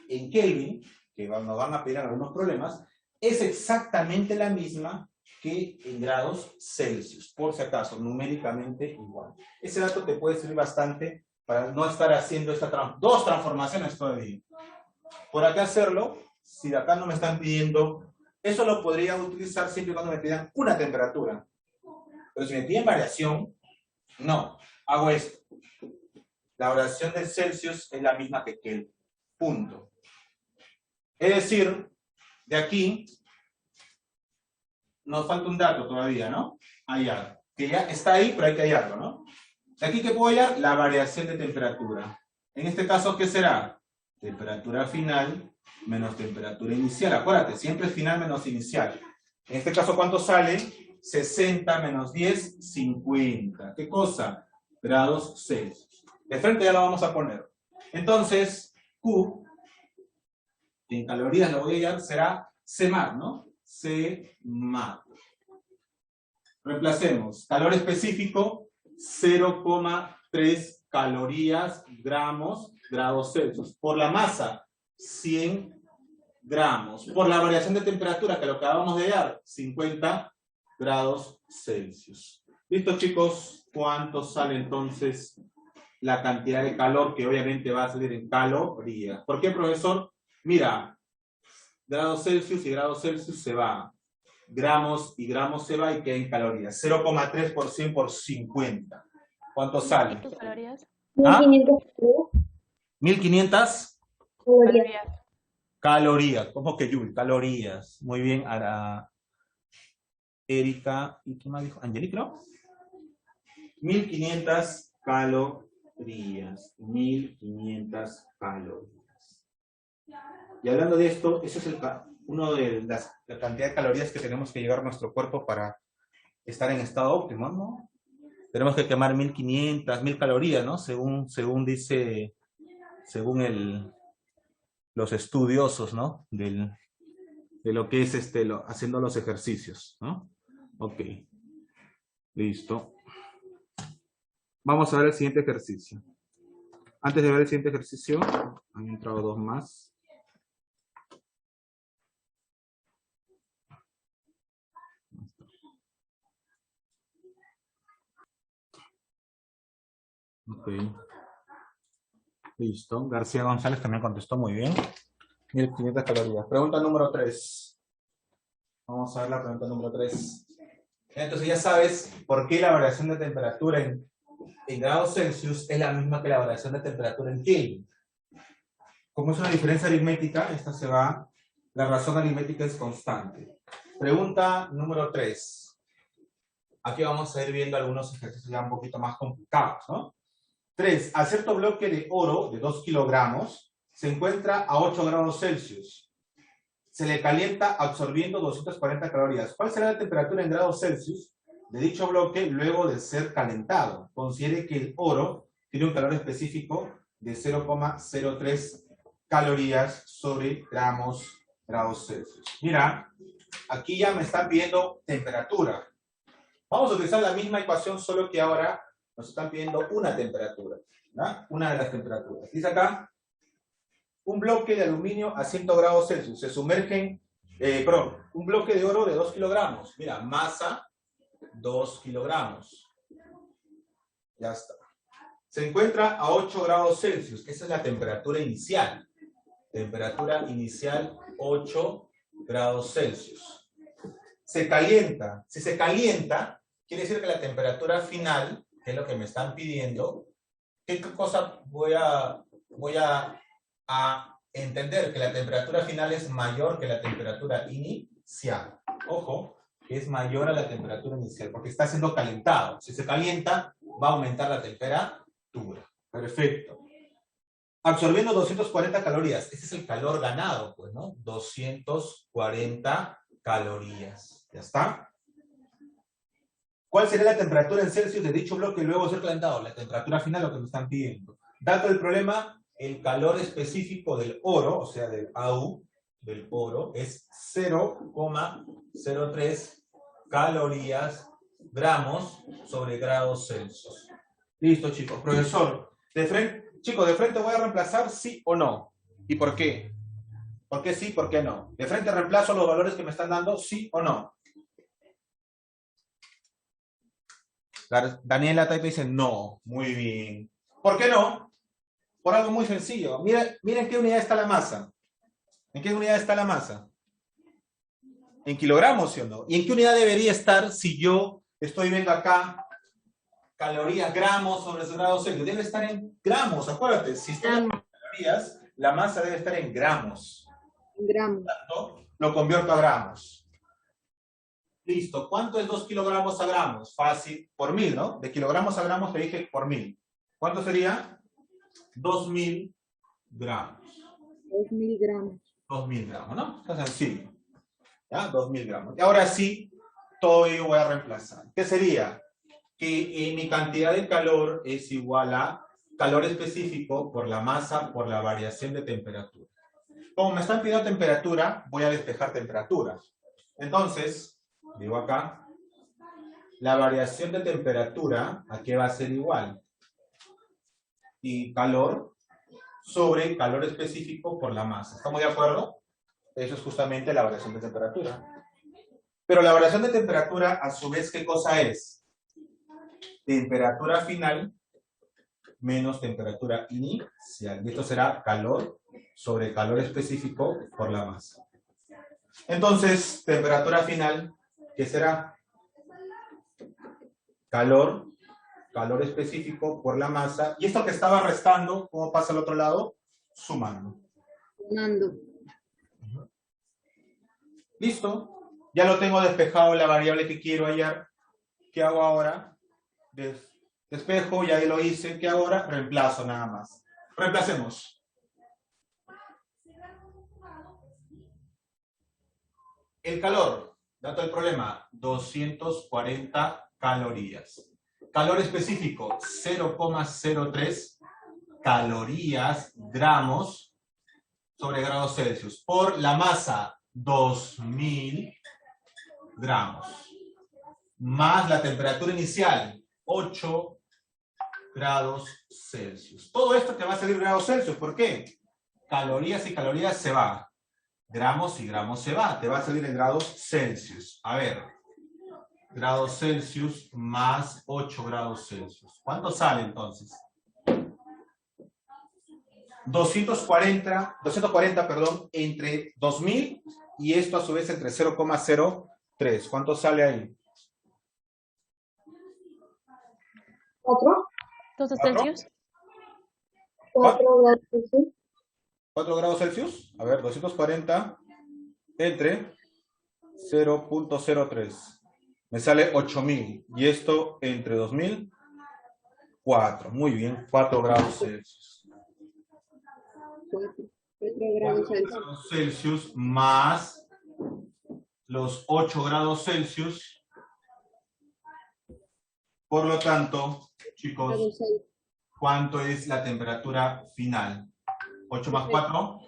en Kelvin, que nos van a pedir algunos problemas, es exactamente la misma que en grados Celsius, por si acaso, numéricamente igual. Ese dato te puede servir bastante para no estar haciendo dos transformaciones todavía. Por acá hacerlo, si de acá no me están pidiendo, eso lo podría utilizar siempre y cuando me pidan una temperatura. Pero si me piden variación, no. Hago esto. La variación de Celsius es la misma que Kelvin. Punto. Es decir, de aquí nos falta un dato todavía, ¿no? Hay algo. Que ya está ahí, pero hay que hallarlo, ¿no? De aquí, ¿qué puedo hallar? La variación de temperatura. En este caso, ¿qué será? Temperatura final menos temperatura inicial. Acuérdate, siempre es final menos inicial. En este caso, ¿cuánto sale? 60 menos 10, 50. ¿Qué cosa? Grados Celsius. De frente ya lo vamos a poner. Entonces, Q, que en calorías lo voy a hallar, será CMAT, ¿no? CMAT. Reemplacemos. Calor específico, 0,3 calorías, gramos, grados Celsius. Por la masa, 100 gramos. Por la variación de temperatura, que lo acabamos de hallar, 50 grados Celsius. ¿Listo, chicos? ¿Cuánto sale entonces la cantidad de calor que obviamente va a salir en calorías? ¿Por qué, profesor? Mira, grados Celsius y grados Celsius se va. Gramos y gramos se va y queda en calorías. 0,3 por 100 por 50. ¿Cuánto sale? ¿Y tus calorías? 1500 ¿1500? calorías. Calorías. ¿Cómo que Yul? Calorías. Muy bien, Ara. Erika. ¿Y quién más dijo? Angelique, ¿no? 1500 calorías. 1500 calorías. Y hablando de esto, eso es uno de la cantidad de calorías que tenemos que llevar a nuestro cuerpo para estar en estado óptimo, ¿no? Tenemos que quemar 1500, 1000 calorías, ¿no? Según los estudiosos, ¿no? De lo que es haciendo los ejercicios, ¿no? Ok. Listo. Vamos a ver el siguiente ejercicio. Antes de ver el siguiente ejercicio, han entrado dos más. Ok. Listo. García González también contestó muy bien. 1500 calorías. Pregunta número 3. Vamos a ver la pregunta número 3. Entonces ya sabes por qué la variación de temperatura en grados Celsius es la misma que la variación de temperatura en Kelvin. Como es una diferencia aritmética, esta se va, la razón aritmética es constante. Pregunta número 3. Aquí vamos a ir viendo algunos ejercicios ya un poquito más complicados, ¿no? 3. A cierto bloque de oro de 2 kilogramos se encuentra a 8 grados Celsius. Se le calienta absorbiendo 240 calorías. ¿Cuál será la temperatura en grados Celsius de dicho bloque luego de ser calentado? Considere que el oro tiene un calor específico de 0,03 calorías sobre grados Celsius. Mira, aquí ya me están pidiendo temperatura. Vamos a utilizar la misma ecuación, solo que ahora nos están pidiendo una temperatura, ¿no? Una de las temperaturas. Dice acá, un bloque de aluminio a 100 grados Celsius. Se sumergen, un bloque de oro de 2 kilogramos. Mira, masa, 2 kilogramos. Ya está. Se encuentra a 8 grados Celsius. Esa es la temperatura inicial. Temperatura inicial, 8 grados Celsius. Se calienta. Si se calienta, quiere decir que la temperatura final, que es lo que me están pidiendo, ¿qué cosa voy a entender? Que la temperatura final es mayor que la temperatura inicial. Ojo, que es mayor a la temperatura inicial, porque está siendo calentado. Si se calienta, va a aumentar la temperatura. Perfecto. Absorbiendo 240 calorías. Ese es el calor ganado, pues, ¿no? 240 calorías. ¿Ya está? ¿Cuál sería la temperatura en Celsius de dicho bloque luego de ser calentado? La temperatura final, lo que me están pidiendo. Dato del problema, el calor específico del oro, o sea, del AU, del oro, es 0,03 calorías, gramos sobre grados Celsius. Listo, chicos. Profesor, de frente voy a reemplazar sí o no. ¿Y por qué? ¿Por qué sí, por qué no? De frente reemplazo los valores que me están dando, sí o no. Daniela Taipa dice no. Muy bien. ¿Por qué no? Por algo muy sencillo. Miren en qué unidad está la masa. ¿En qué unidad está la masa? En kilogramos, ¿sí o no? ¿Y en qué unidad debería estar si yo estoy viendo acá calorías, gramos sobre grados Celsius? Debe estar en gramos, acuérdate. Si está en calorías, la masa debe estar en gramos. Gramos. Lo convierto a gramos. Listo. ¿Cuánto es 2 kilogramos a gramos? Fácil. Por 1000, ¿no? De kilogramos a gramos te dije por 1000. ¿Cuánto sería? 2000 gramos. 2000 gramos. 2000 gramos, ¿no? Está sencillo. ¿Ya? 2000 gramos. Y ahora sí, todo ello voy a reemplazar. ¿Qué sería? Que mi cantidad de calor es igual a calor específico por la masa por la variación de temperatura. Como me están pidiendo temperatura, voy a despejar temperatura. Entonces, digo acá, la variación de temperatura, ¿a qué va a ser igual? Y calor sobre calor específico por la masa. ¿Estamos de acuerdo? Eso es justamente la variación de temperatura. Pero la variación de temperatura, a su vez, ¿qué cosa es? Temperatura final menos temperatura inicial. Y esto será calor sobre calor específico por la masa. Entonces, temperatura final, ¿qué será? Calor específico por la masa. Y esto que estaba restando, ¿cómo pasa al otro lado? Sumando. Sumando. Listo. Ya lo tengo despejado la variable que quiero hallar. ¿Qué hago ahora? Despejo, ya lo hice. ¿Qué hago ahora? Reemplazo nada más. Reemplacemos. El calor, dato del problema, 240 calorías. Calor específico, 0,03 calorías, gramos sobre grados Celsius. Por la masa, 2000 gramos. Más la temperatura inicial, 8 grados Celsius. Todo esto te va a salir grados Celsius. ¿Por qué? Calorías y calorías se va. Gramos y gramos se va. Te va a salir en grados Celsius. A ver. Grados Celsius más 8 grados Celsius. ¿Cuánto sale entonces? 240, perdón, entre 2000 y esto a su vez entre 0,03. ¿Cuánto sale ahí? 4. 12 Celsius. 4 grados Celsius. 4 grados Celsius. A ver, 240 entre 0,03. Me sale 8000. Y esto entre 2000, 4. Muy bien, 4 grados Celsius. 4 grados Celsius. Grados Celsius más los 8 grados Celsius. Por lo tanto, chicos, ¿cuánto es la temperatura final? 8 más 4,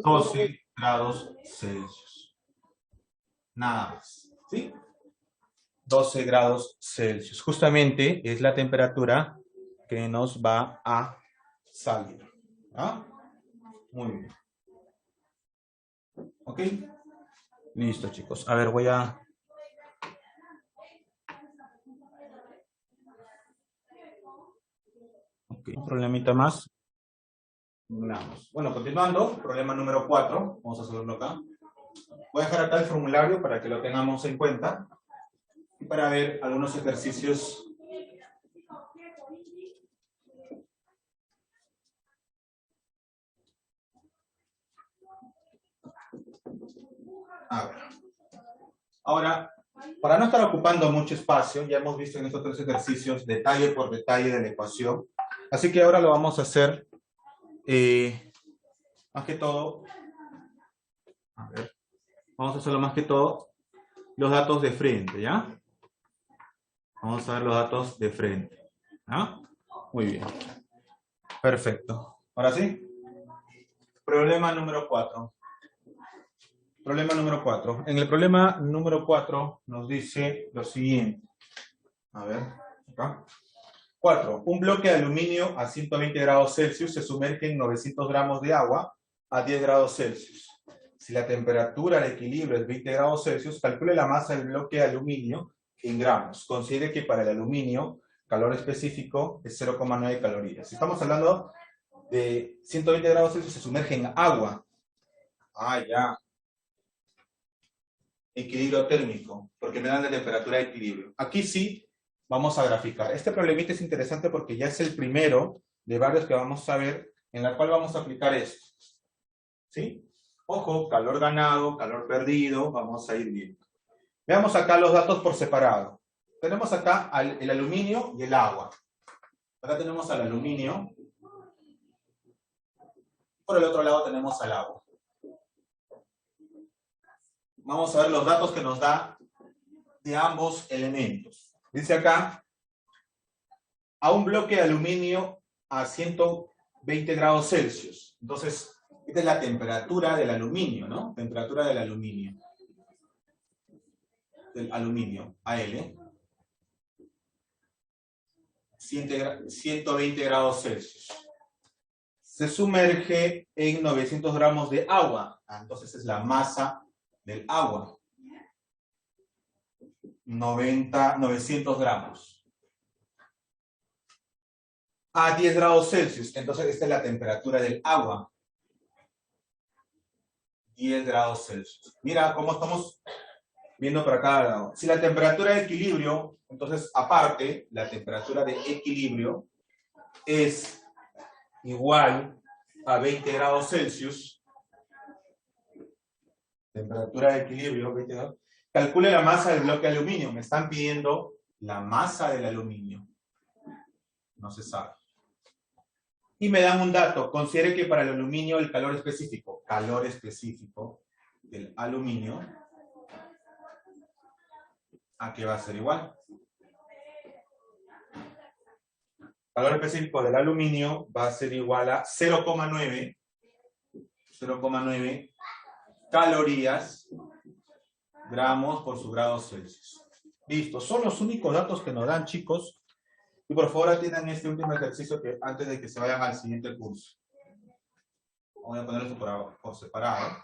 12 grados Celsius. Nada más, ¿sí? 12 grados Celsius. Justamente es la temperatura que nos va a salir. ¿Ah? Muy bien. ¿Ok? Listo, chicos. A ver, voy a... Ok, un problemita más. Bueno, continuando, problema número 4. Vamos a hacerlo acá. Voy a dejar acá el formulario para que lo tengamos en cuenta. Y para ver algunos ejercicios. A ver. Ahora, para no estar ocupando mucho espacio, ya hemos visto en estos 3 ejercicios detalle por detalle de la ecuación. Así que ahora lo vamos a hacer más que todo. A ver. Vamos a hacerlo más que todo los datos de frente, ¿ya? Vamos a ver los datos de frente. ¿Ah? Muy bien. Perfecto. Ahora sí. Problema número 4. Problema número 4. En el problema número 4 nos dice lo siguiente. A ver, acá. 4. Un bloque de aluminio a 120 grados Celsius se sumerge en 900 gramos de agua a 10 grados Celsius. Si la temperatura de equilibrio es 20 grados Celsius, calcule la masa del bloque de aluminio en gramos. Considere que para el aluminio, calor específico es 0,9 calorías. Si estamos hablando de 120 grados Celsius, se sumerge en agua. Ah, ya. Equilibrio térmico, porque me dan la temperatura de equilibrio. Aquí sí vamos a graficar. Este problemita es interesante porque ya es el primero de varios que vamos a ver, en la cual vamos a aplicar esto. ¿Sí? Ojo, calor ganado, calor perdido, vamos a ir viendo. Veamos acá los datos por separado. Tenemos acá el aluminio y el agua. Acá tenemos al aluminio. Por el otro lado tenemos al agua. Vamos a ver los datos que nos da de ambos elementos. Dice acá, a un bloque de aluminio a 120 grados Celsius. Entonces, esta es la temperatura del aluminio, ¿no? Temperatura del aluminio. Del aluminio, AL. 120 grados Celsius. Se sumerge en 900 gramos de agua. Entonces es la masa del agua. 900 gramos. A 10 grados Celsius. Entonces esta es la temperatura del agua. 10 grados Celsius. Mira cómo estamos viendo para cada lado. Si la temperatura de equilibrio, entonces aparte, la temperatura de equilibrio es igual a 20 grados Celsius. Temperatura de equilibrio, 20 grados. Calcule la masa del bloque de aluminio. Me están pidiendo la masa del aluminio. No se sabe. Y me dan un dato. Considere que para el aluminio el calor específico del aluminio, ¿a qué va a ser igual? Calor específico del aluminio va a ser igual a 0,9 calorías gramos por su grado Celsius. Listo, son los únicos datos que nos dan, chicos. Y por favor atiendan este último ejercicio que, antes de que se vayan al siguiente curso. Voy a poner esto por separado.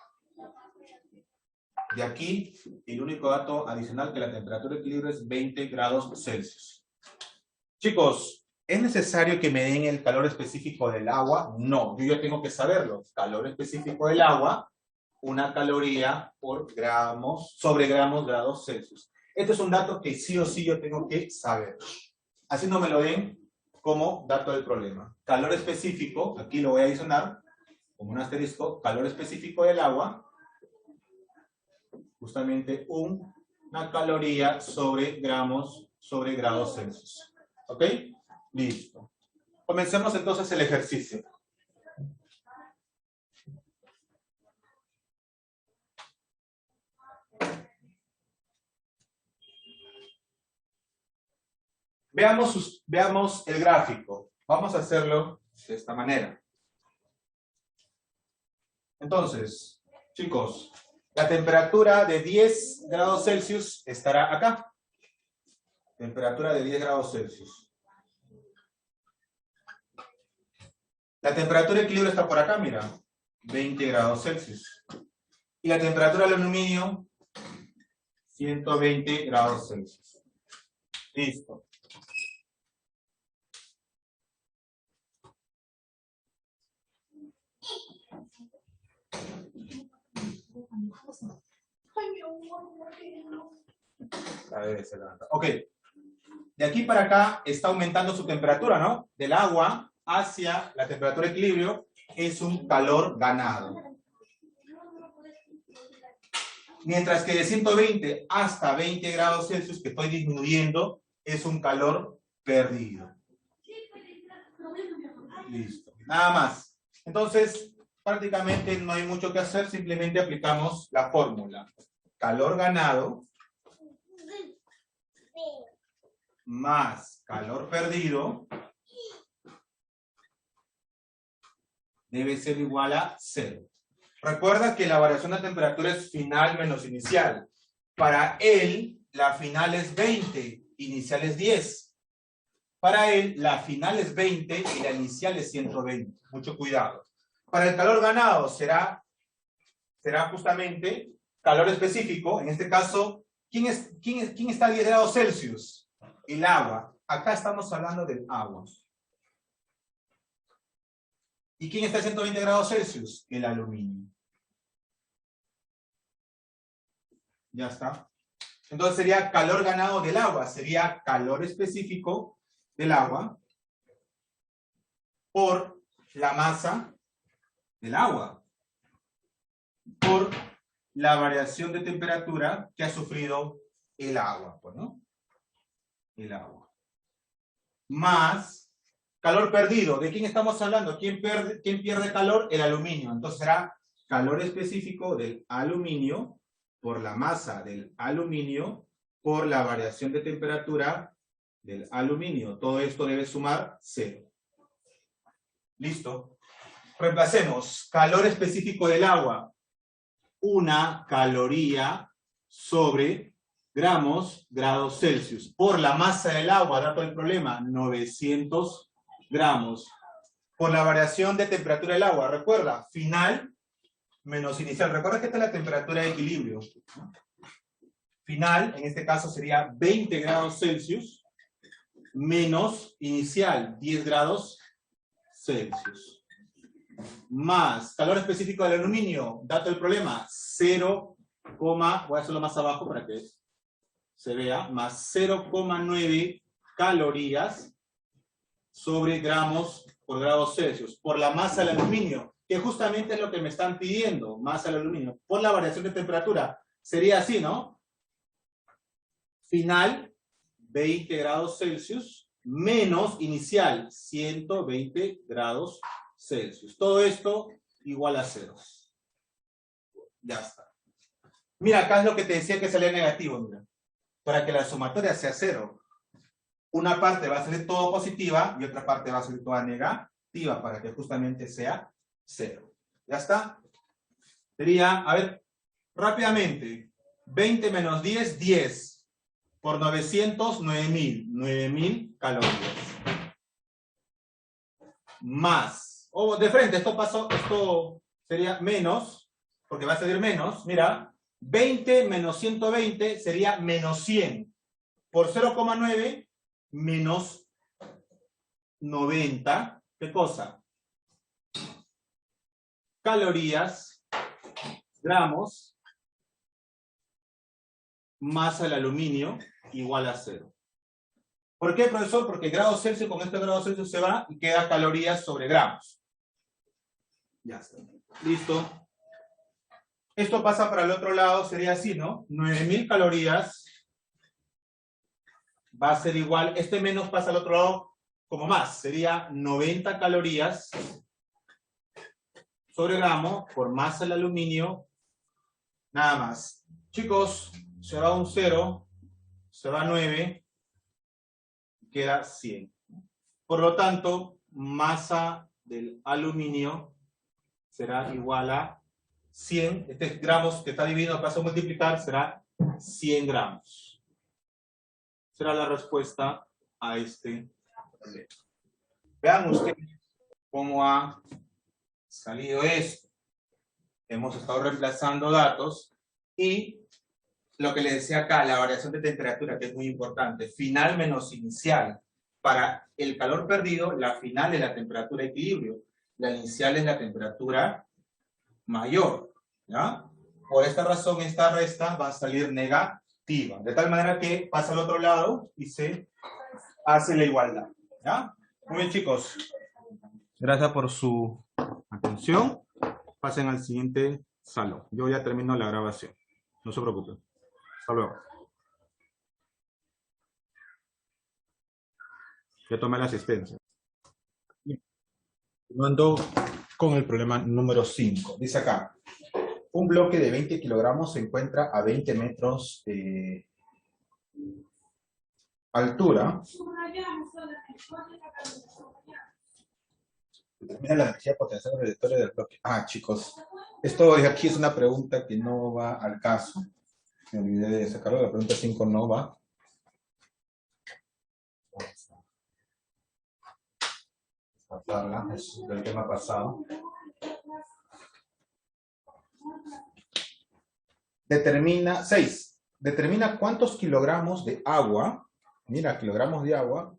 De aquí, el único dato adicional que la temperatura de equilibrio es 20 grados Celsius. Chicos, ¿es necesario que me den el calor específico del agua? No, yo ya tengo que saberlo. Calor específico del agua, 1 caloría por gramos, sobre gramos grados Celsius. Este es un dato que sí o sí yo tengo que saber. Así no me lo den como dato del problema. Calor específico, aquí lo voy a adicionar como un asterisco, calor específico del agua, justamente 1 caloría sobre gramos sobre grados Celsius. ¿Ok? Listo. Comencemos entonces el ejercicio. Veamos el gráfico. Vamos a hacerlo de esta manera. Entonces, chicos, la temperatura de 10 grados Celsius estará acá. Temperatura de 10 grados Celsius. La temperatura de equilibrio está por acá, mira. 20 grados Celsius. Y la temperatura del aluminio, 120 grados Celsius. Listo. Ok. De aquí para acá está aumentando su temperatura, ¿no? Del agua hacia la temperatura de equilibrio es un calor ganado. Mientras que de 120 hasta 20 grados Celsius que estoy disminuyendo es un calor perdido. Listo. Nada más. Entonces, prácticamente no hay mucho que hacer, simplemente aplicamos la fórmula. Calor ganado más calor perdido debe ser igual a 0. Recuerda que la variación de temperatura es final menos inicial. Para él, la final es 20, inicial es 10. Para él, la final es 20 y la inicial es 120. Mucho cuidado. Para el calor ganado será justamente calor específico. En este caso, ¿quién está a 10 grados Celsius? El agua. Acá estamos hablando del agua. ¿Y quién está a 120 grados Celsius? El aluminio. Ya está. Entonces sería calor ganado del agua. Sería calor específico del agua por la masa del agua. Por la variación de temperatura que ha sufrido el agua. Pues, ¿no? El agua. Más calor perdido. ¿De quién estamos hablando? ¿Quién pierde calor? El aluminio. Entonces será calor específico del aluminio por la masa del aluminio por la variación de temperatura del aluminio. Todo esto debe sumar 0. ¿Listo? Reemplacemos. Calor específico del agua. 1 caloría sobre gramos, grados Celsius. Por la masa del agua, dato del problema, 900 gramos. Por la variación de temperatura del agua, recuerda, final menos inicial. Recuerda que esta es la temperatura de equilibrio. Final, en este caso sería 20 grados Celsius, menos inicial, 10 grados Celsius. Más calor específico del aluminio, dato del problema, 0, voy a hacerlo más abajo para que se vea, más 0,9 calorías sobre gramos por grados Celsius, por la masa del aluminio, que justamente es lo que me están pidiendo, masa del aluminio, por la variación de temperatura. Sería así, ¿no? Final, 20 grados Celsius, menos inicial, 120 grados Celsius. Todo esto igual a 0. Ya está. Mira, acá es lo que te decía que salía negativo, mira. Para que la sumatoria sea 0. Una parte va a salir todo positiva y otra parte va a salir toda negativa para que justamente sea 0. ¿Ya está? Sería, a ver, rápidamente. 20 menos 10, 10. Por 900, 9000. 9000 calorías. Más. O de frente, esto sería menos, porque va a salir menos. Mira, 20 menos 120 sería menos 100. Por 0,9, menos 90. ¿Qué cosa? Calorías, gramos, masa del aluminio, igual a 0. ¿Por qué, profesor? Porque grados Celsius con este grado Celsius se va y queda calorías sobre gramos. Ya está. Listo. Esto pasa para el otro lado, sería así, ¿no? 9000 calorías va a ser igual, este menos pasa al otro lado como más, sería 90 calorías sobre gramo por masa del aluminio, nada más. Chicos, se va un 0, se va 9, queda 100. Por lo tanto, masa del aluminio será igual a 100, este gramos que está dividido, paso a multiplicar, será 100 gramos. Será la respuesta a este problema. Vean ustedes cómo ha salido esto. Hemos estado reemplazando datos y lo que les decía acá, la variación de temperatura, que es muy importante, final menos inicial. Para el calor perdido, la final es la temperatura de equilibrio, la inicial es la temperatura mayor, ¿ya? Por esta razón, esta resta va a salir negativa, de tal manera que pasa al otro lado y se hace la igualdad, ¿ya? Muy bien, chicos. Gracias por su atención. Pasen al siguiente salón. Yo ya termino la grabación. No se preocupen. Hasta luego. Ya tomé la asistencia. Continuando con el problema número 5. Dice acá, un bloque de 20 kilogramos se encuentra a 20 metros altura, determina la energía potencial radiatoria del bloque. Ah, chicos, esto de aquí es una pregunta que no va al caso. Me olvidé de sacarlo, la pregunta 5 no va. Pasarla, es del tema pasado. Determina, 6. Determina cuántos kilogramos de agua, mira, kilogramos de agua,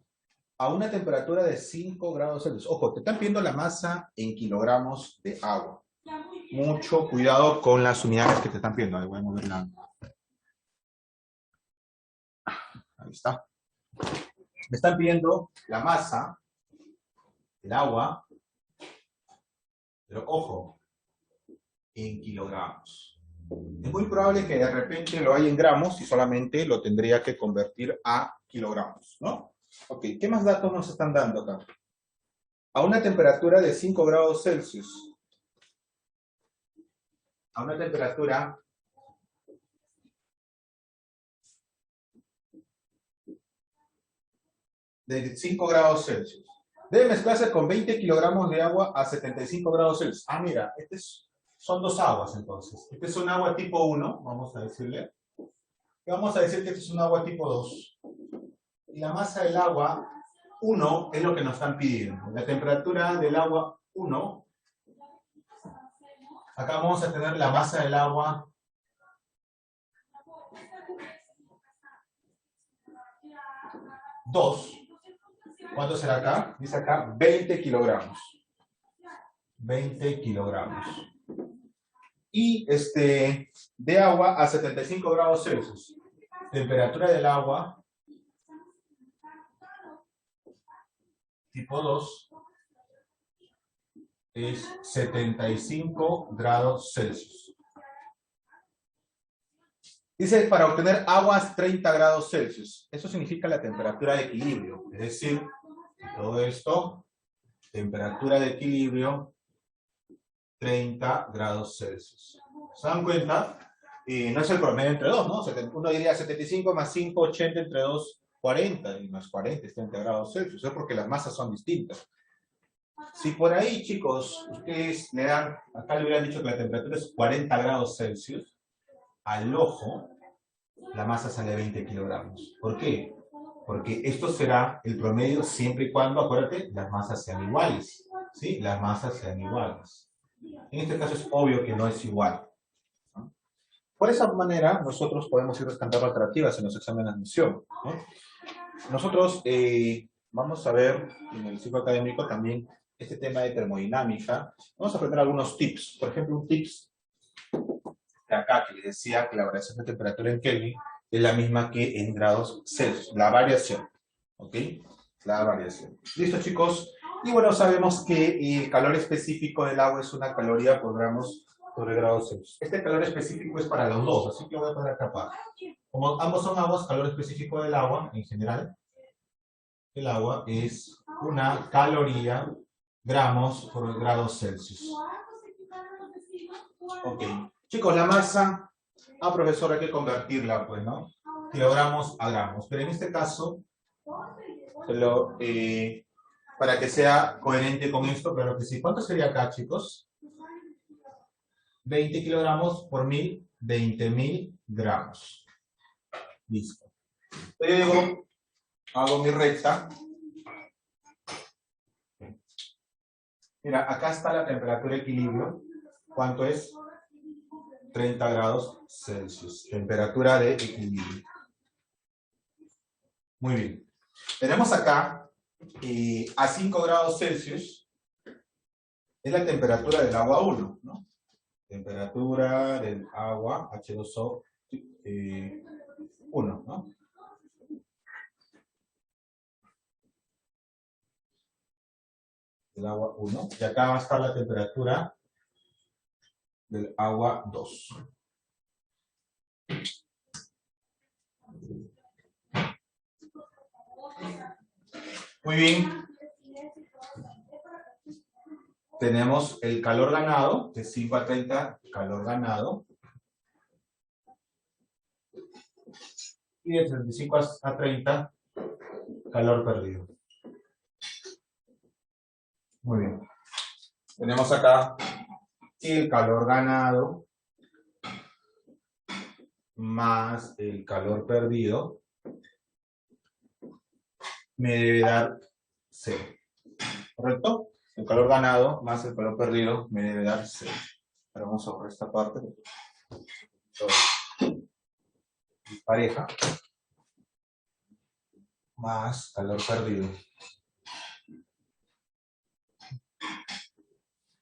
a una temperatura de 5 grados Celsius. Ojo, te están pidiendo la masa en kilogramos de agua. Mucho cuidado con las unidades que te están pidiendo. Ahí voy a moverla. Ahí está. Me están pidiendo la masa del agua, pero ojo, en kilogramos. Es muy probable que de repente lo haya en gramos y solamente lo tendría que convertir a kilogramos, ¿no? Ok, ¿qué más datos nos están dando acá? A una temperatura de 5 grados Celsius. A una temperatura de 5 grados Celsius. Debe mezclarse con 20 kilogramos de agua a 75 grados Celsius. Ah, mira, son dos aguas entonces. Este es un agua tipo 1, vamos a decirle. Y vamos a decir que este es un agua tipo 2. Y la masa del agua 1 es lo que nos están pidiendo. La temperatura del agua 1. Acá vamos a tener la masa del agua 2. ¿Cuánto será acá? Dice acá 20 kilogramos. 20 kilogramos. Y de agua a 75 grados Celsius. Temperatura del agua tipo 2 es 75 grados Celsius. Dice para obtener aguas 30 grados Celsius. Eso significa la temperatura de equilibrio. Es decir, todo esto, temperatura de equilibrio 30 grados Celsius. ¿Se dan cuenta? No es el promedio entre 2, ¿no? Uno diría 75 más 5, 80 entre 2, 40. Y no es 40, es 30 grados Celsius. Es porque las masas son distintas. Si por ahí, chicos, ustedes le dan, acá le hubieran dicho que la temperatura es 40 grados Celsius, al ojo, la masa sale 20 kilogramos. ¿Por qué? Porque esto será el promedio siempre y cuando, acuérdate, las masas sean iguales. ¿Sí? Las masas sean iguales. En este caso es obvio que no es igual. ¿No? Por esa manera, nosotros podemos ir descartando alternativas en los exámenes de admisión, ¿no? Nosotros vamos a ver en el ciclo académico también este tema de termodinámica. Vamos a aprender algunos tips. Por ejemplo, un tips de acá que les decía que la variación de temperatura en Kelvin es la misma que en grados Celsius. La variación. ¿Ok? La variación. ¿Listo, chicos? Y bueno, sabemos que el calor específico del agua es una caloría por gramos sobre grados Celsius. Este calor específico es para los dos, así que lo voy a poner acá abajo. Como ambos son aguas, calor específico del agua, en general, el agua es una caloría gramos por grados Celsius. Ok. Chicos, la masa, profesor, hay que convertirla, pues, ¿no? Kilogramos a gramos. Pero en este caso, para que sea coherente con esto, claro que sí. ¿Cuánto sería acá, chicos? 20 kilogramos por 1000, 20.000 gramos. Listo. Luego, hago mi recta. Mira, acá está la temperatura de equilibrio. ¿Cuánto es? 30 grados Celsius. Temperatura de equilibrio. Muy bien. Tenemos acá, a 5 grados Celsius, es la temperatura del agua 1, ¿no? Temperatura del agua H2O 1, ¿no? Del agua 1. Y acá va a estar la temperatura del agua 2. Muy bien. Tenemos el calor ganado, de 5 a 30, calor ganado. Y de 35 a 30, calor perdido. Muy bien. Tenemos acá el calor ganado más el calor perdido me debe dar 0. ¿Correcto? El calor ganado más el calor perdido me debe dar 0. Ahora vamos a borrar esta parte. Pareja más calor perdido.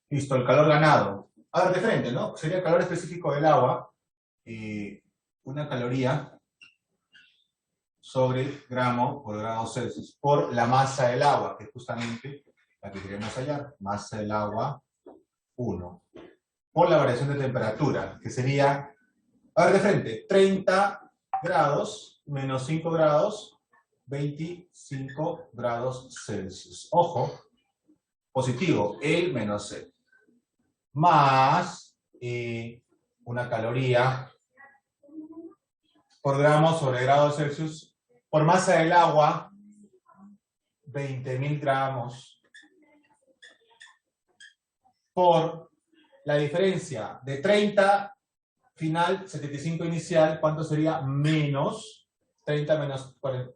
Listo, el calor ganado. A ver, de frente, ¿no? Sería el calor específico del agua. Una caloría sobre gramo por grado Celsius por la masa del agua, que es justamente la que queremos hallar. Masa del agua, 1. Por la variación de temperatura, que sería, a ver, de frente, 30 grados menos 5 grados, 25 grados Celsius. Ojo, positivo, el menos el. Más una caloría por gramo sobre grado Celsius por masa del agua, 20.000 gramos, por la diferencia de 30 final, 75 inicial, ¿cuánto sería? Menos 30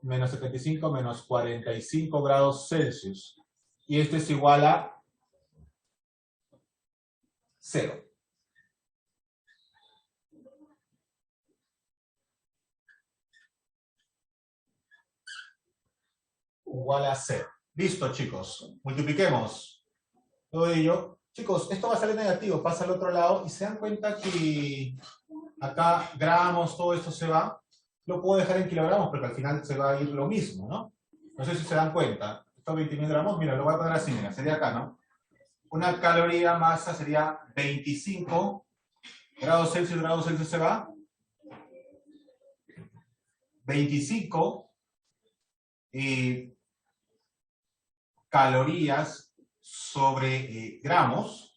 menos 75 menos 45 grados Celsius. Y esto es igual a 0. Igual a 0. Listo, chicos. Multipliquemos todo ello. Chicos, esto va a salir negativo, pasa al otro lado y se dan cuenta que acá gramos, todo esto se va. Lo puedo dejar en kilogramos porque al final se va a ir lo mismo, ¿no? No sé si se dan cuenta. Estos 20.000 gramos, mira, lo voy a poner así, mira, sería acá, ¿no? Una caloría masa sería 25 grados Celsius se va. 25 calorías sobre gramos,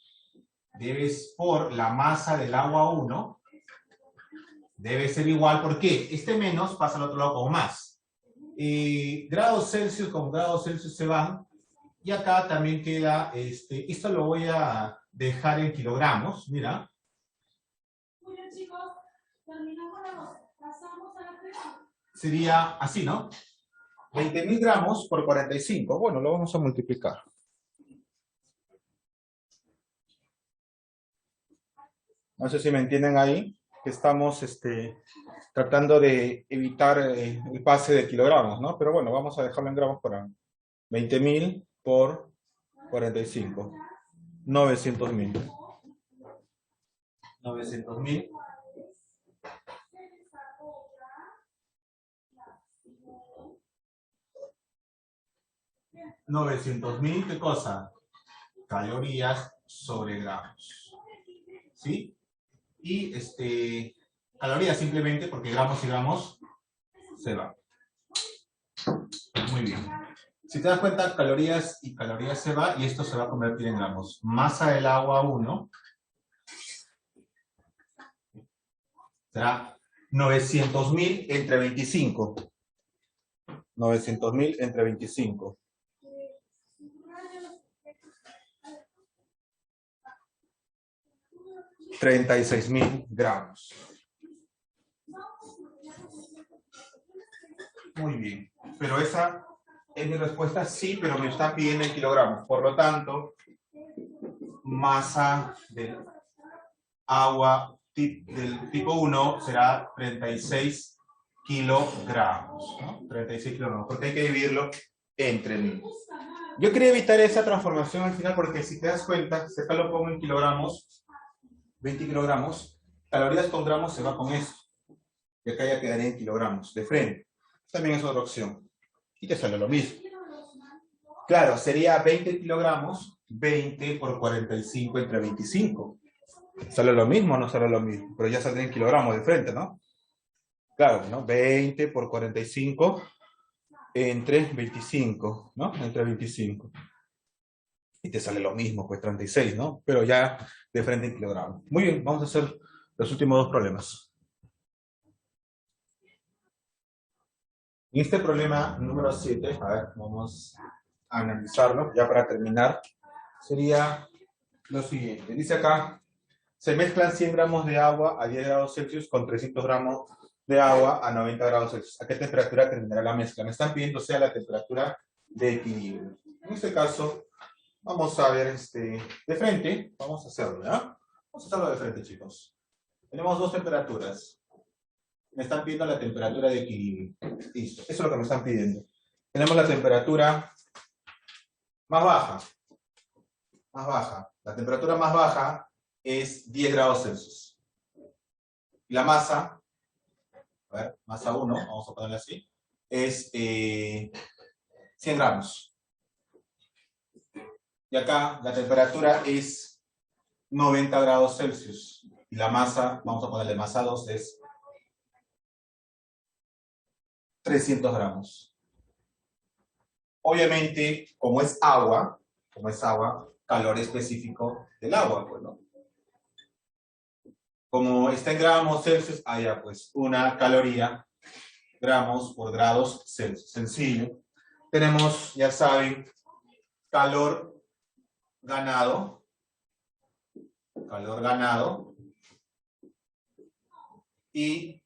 debes por la masa del agua 1, debe ser igual, ¿por qué? Este menos pasa al otro lado como más. Grados Celsius con grados Celsius se van, y acá también queda, esto lo voy a dejar en kilogramos, mira. Muy bien, chicos, terminamos, pasamos a la prueba. Sería así, ¿no? 20.000 gramos por 45. Bueno, lo vamos a multiplicar. No sé si me entienden ahí, que estamos tratando de evitar el pase de kilogramos, ¿no? Pero bueno, vamos a dejarlo en gramos por ahora. 20.000 por 45. 900.000. 900.000. 900.000, ¿qué cosa? Calorías sobre gramos. ¿Sí? Y calorías simplemente porque gramos y gramos se van. Muy bien. Si te das cuenta, calorías y calorías se va y esto se va a convertir en gramos. Masa del agua 1 será 900.000 entre 25. 900.000 entre 25. 36.000 gramos. Muy bien. Pero esa es mi respuesta, sí, pero me está pidiendo en kilogramos. Por lo tanto, masa del agua del tipo 1 será 36 kilogramos. ¿No? 36 kilogramos, porque hay que dividirlo entre 1000. Yo quería evitar esa transformación al final porque si te das cuenta, si acá lo pongo en kilogramos, 20 kilogramos, calorías con gramos se va con eso. Y acá ya quedaría en kilogramos, de frente. También es otra opción. Y te sale lo mismo. Claro, sería 20 kilogramos, 20 por 45 entre 25. ¿Sale lo mismo o no sale lo mismo? Pero ya saldría en kilogramos de frente, ¿no? Claro, ¿no? 20 por 45 entre 25, ¿no? Entre 25. Y te sale lo mismo, pues 36, ¿no? Pero ya de frente en kilogramos. Muy bien, vamos a hacer los últimos dos problemas. En este problema número 7, a ver, vamos a analizarlo, ya para terminar, sería lo siguiente. Dice acá, se mezclan 100 gramos de agua a 10 grados Celsius con 300 gramos de agua a 90 grados Celsius. ¿A qué temperatura terminará la mezcla? Me están pidiendo sea la temperatura de equilibrio. En este caso, vamos a ver de frente, vamos a hacerlo, ¿ya? Vamos a hacerlo de frente, chicos. Tenemos dos temperaturas. Me están pidiendo la temperatura de equilibrio. Listo, eso es lo que me están pidiendo. Tenemos la temperatura más baja. Más baja. La temperatura más baja es 10 grados Celsius. Y la masa, a ver, masa 1, vamos a ponerle así, es 100 gramos. Y acá la temperatura es 90 grados Celsius. Y la masa, vamos a ponerle masa 2, es 300 gramos. Obviamente, como es agua, calor específico del agua, pues, ¿no? Como está en gramos Celsius, allá pues una caloría, gramos por grados Celsius. Sencillo. Tenemos, ya saben, calor ganado, y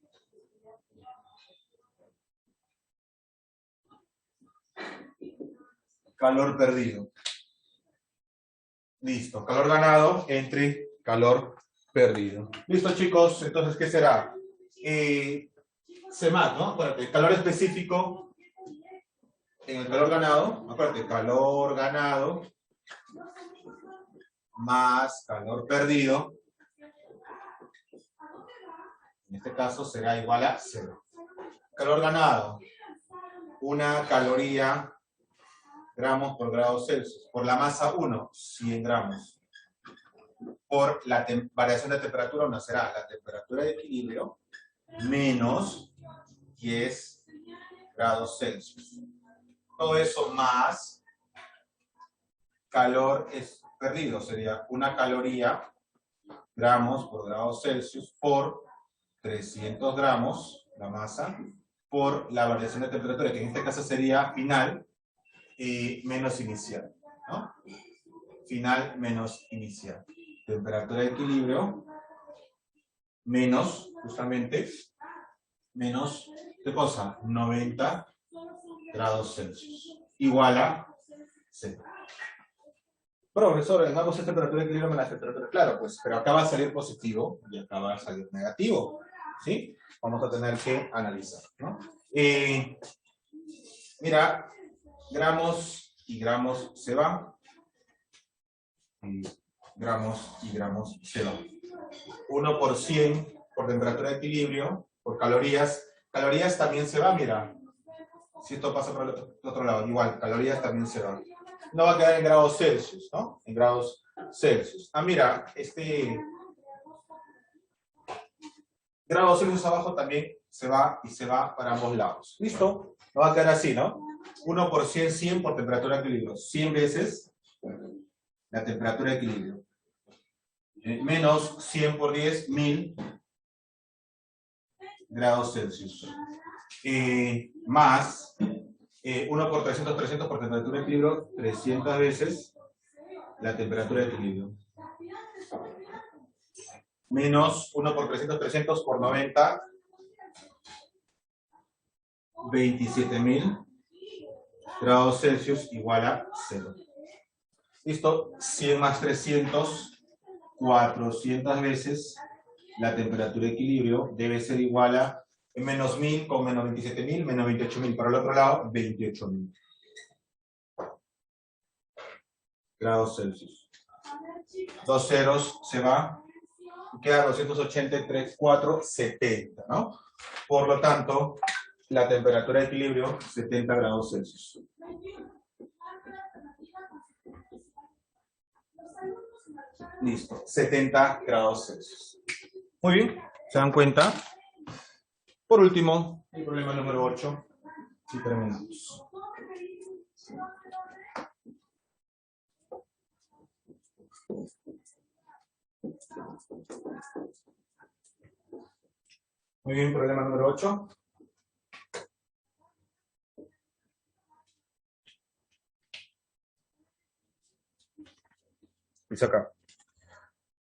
calor perdido. Listo, calor ganado entre calor perdido. Listo, chicos, entonces, ¿qué será? CEMAT, ¿no? Acuérdate, el calor específico en el calor ganado, acuérdate, calor ganado más calor perdido, en este caso será igual a 0. Calor ganado, una caloría, gramos por grado Celsius. Por la masa 1, 100 gramos. Por la variación de temperatura, no será la temperatura de equilibrio menos 10 grados Celsius. Todo eso más calor es perdido. Sería una caloría, gramos por grado Celsius, por 300 gramos, la masa, por la variación de temperatura, que en este caso sería final menos inicial, ¿no? Final menos inicial. Temperatura de equilibrio menos, justamente, menos, ¿qué cosa? 90 grados Celsius. Igual a 0. Profesor, hagamos esta temperatura de equilibrio menos la temperatura. Claro, pues, pero acá va a salir positivo y acá va a salir negativo. ¿Sí? Vamos a tener que analizar, ¿no? Mira, gramos y gramos se van. Y gramos y gramos se van. 1 por 100 por temperatura de equilibrio, por calorías. Calorías también se va, mira. Si esto pasa por el otro lado, igual, calorías también se van. No va a quedar en grados Celsius, ¿no? En grados Celsius. Ah, mira, grados Celsius abajo también se va y se va para ambos lados. ¿Listo? No va a quedar así, ¿no? 1 por 100, 100 por temperatura de equilibrio. 100 veces la temperatura de equilibrio. Menos 100 por 10, 1000 grados Celsius. Más 1 por 300, 300 por temperatura de equilibrio, 300 veces la temperatura de equilibrio. Menos 1 por 300, 300 por 90, 27.000 grados Celsius igual a 0. Listo, 100 más 300, 400 veces la temperatura de equilibrio debe ser igual a menos 1000 con menos 27.000, menos 28.000. Para el otro lado, 28.000 grados Celsius. 2 ceros se va, queda 283, 470, ¿no? Por lo tanto, la temperatura de equilibrio, 70 grados Celsius. Listo, 70 grados Celsius. Muy bien, ¿se dan cuenta? Por último, el problema número 8, y terminamos. Muy bien, problema número 8. Dice acá.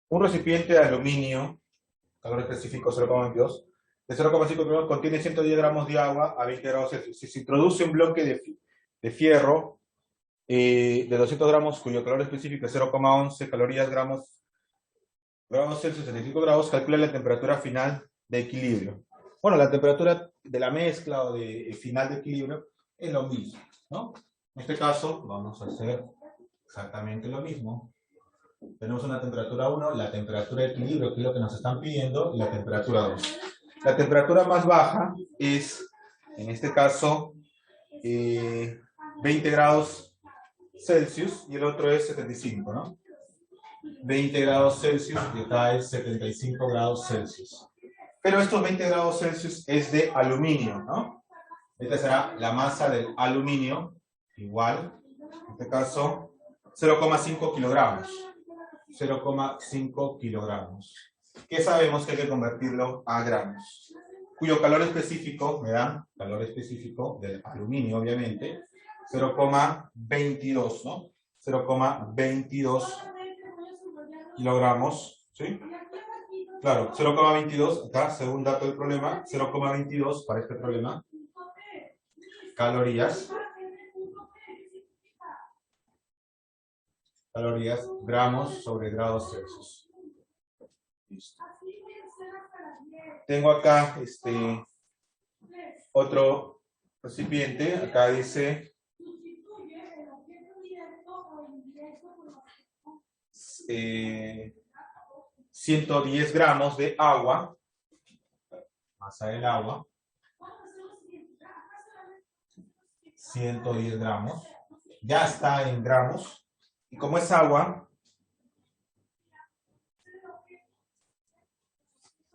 Un recipiente de aluminio, calor específico 0,22, de 0,5 kilogramos contiene 110 gramos de agua a 20 grados Celsius. Si se introduce un bloque de fierro de 200 gramos cuyo calor específico es 0,11 calorías grados Celsius, 75 grados, calcula la temperatura final de equilibrio. Bueno, la temperatura de la mezcla o de final de equilibrio es lo mismo, ¿no? En este caso vamos a hacer exactamente lo mismo. Tenemos una temperatura 1, la temperatura de equilibrio, que es lo que nos están pidiendo, y la temperatura 2. La temperatura más baja es, en este caso, 20 grados Celsius, y el otro es 75, ¿no? 20 grados Celsius, y acá es 75 grados Celsius. Pero estos 20 grados Celsius es de aluminio, ¿no? Esta será la masa del aluminio, igual, en este caso, 0,5 kilogramos. 0,5 kilogramos. Que sabemos que hay que convertirlo a gramos. Cuyo calor específico, me dan calor específico del aluminio, obviamente, 0,22, ¿no? 0,22 kilogramos, ¿sí? Claro, 0,22, acá, según dato del problema, 0,22 para este problema, calorías, gramos sobre grados Celsius. Listo. Tengo acá otro recipiente, acá dice 110 gramos de agua, masa del agua, 110 gramos, ya está en gramos, y como es agua,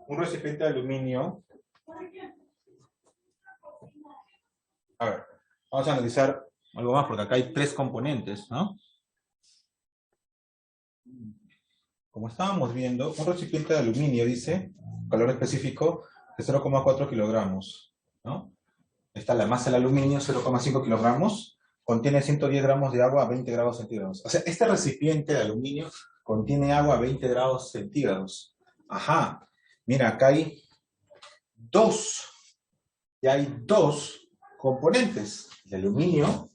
un recipiente de aluminio, a ver, vamos a analizar algo más, porque acá hay 3 componentes, ¿no? Como estábamos viendo, un recipiente de aluminio, dice, calor específico de 0,4 kilogramos, ¿no? Está la masa del aluminio, 0,5 kilogramos, contiene 110 gramos de agua a 20 grados centígrados. O sea, este recipiente de aluminio contiene agua a 20 grados centígrados. Ajá, mira, acá hay hay dos componentes, el aluminio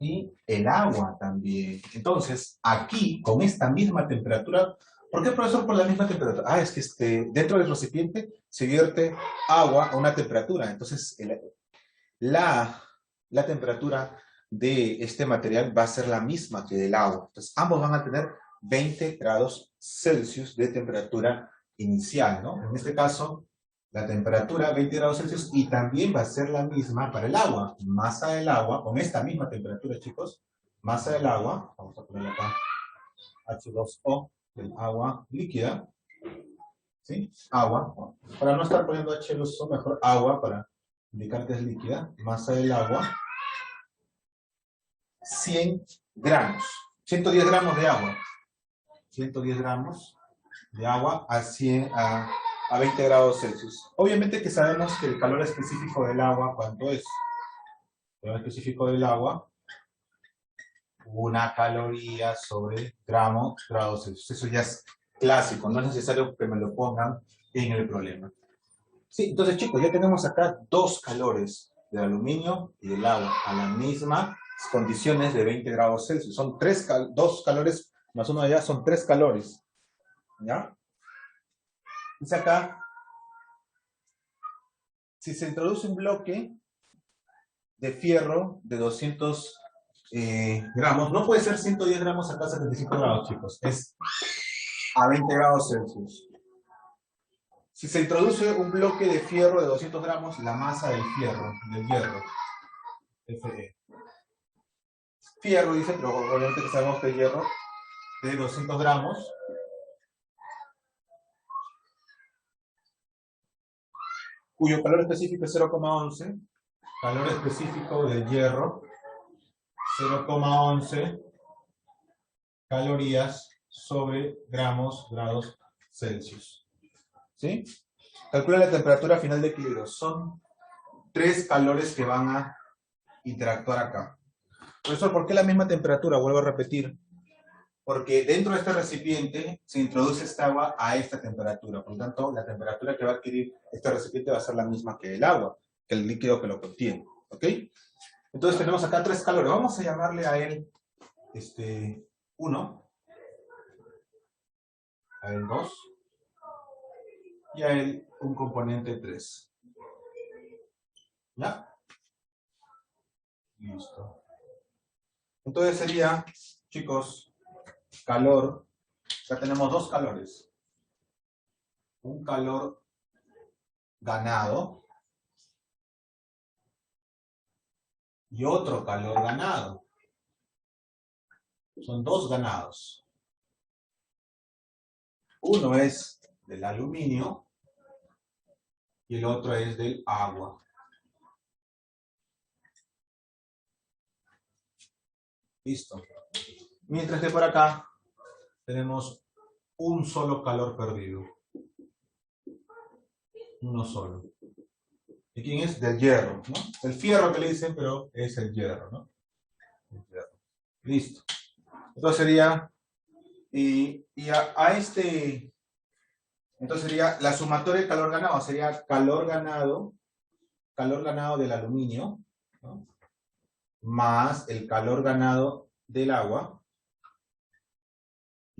y el agua también. Entonces, aquí, con esta misma temperatura, ¿por qué, profesor, por la misma temperatura? Ah, es que dentro del recipiente se vierte agua a una temperatura. Entonces, la temperatura de este material va a ser la misma que del agua. Entonces, ambos van a tener 20 grados Celsius de temperatura inicial, ¿no? En este caso, la temperatura 20 grados Celsius, y también va a ser la misma para el agua. Masa del agua, con esta misma temperatura, chicos, masa del agua, vamos a poner acá H2O, el agua líquida, ¿sí? Agua, para no estar poniendo H2O, mejor agua, para indicar que es líquida, masa del agua, 100 gramos, 110 gramos de agua, 110 gramos de agua a 20 grados Celsius. Obviamente que sabemos que el calor específico del agua, ¿cuánto es? El calor específico del agua, 1 caloría sobre grados Celsius. Eso ya es clásico, no es necesario que me lo pongan en el problema. Sí, entonces chicos, ya tenemos acá 2 calores del aluminio y del agua a las mismas condiciones de 20 grados Celsius. Son 2 calores más 1 de allá, son 3 calores. ¿Ya? Dice acá, si se introduce un bloque de fierro de 200 gramos, no puede ser 110 gramos acá a 75 grados, chicos, es a 20 grados Celsius. Si se introduce un bloque de fierro de 200 gramos, la masa del hierro, Fe. Fierro, dice, pero obviamente que sabemos que es hierro, de 200 gramos, cuyo calor específico es 0,11, calor específico del hierro, 0,11 calorías sobre grados Celsius. ¿Sí? Calcula la temperatura final de equilibrio. Son 3 calores que van a interactuar acá. Profesor, ¿por qué la misma temperatura? Vuelvo a repetir. Porque dentro de este recipiente se introduce esta agua a esta temperatura. Por lo tanto, la temperatura que va a adquirir este recipiente va a ser la misma que el agua, que el líquido que lo contiene. ¿Ok? Entonces tenemos acá 3 calores. Vamos a llamarle a él 1, a él 2 y a él un componente 3. ¿Ya? Listo. Entonces sería, chicos, calor. Ya tenemos 2 calores. Un calor ganado y otro calor ganado. Son 2 ganados. Uno es del aluminio y el otro es del agua. Listo. Mientras que por acá tenemos un solo calor perdido. Uno solo. ¿De quién es? Del hierro, ¿no? El fierro que le dicen, pero es el hierro, ¿no? El hierro. Listo. Entonces sería, entonces sería la sumatoria de calor ganado, sería calor ganado del aluminio, ¿no? Más el calor ganado del agua,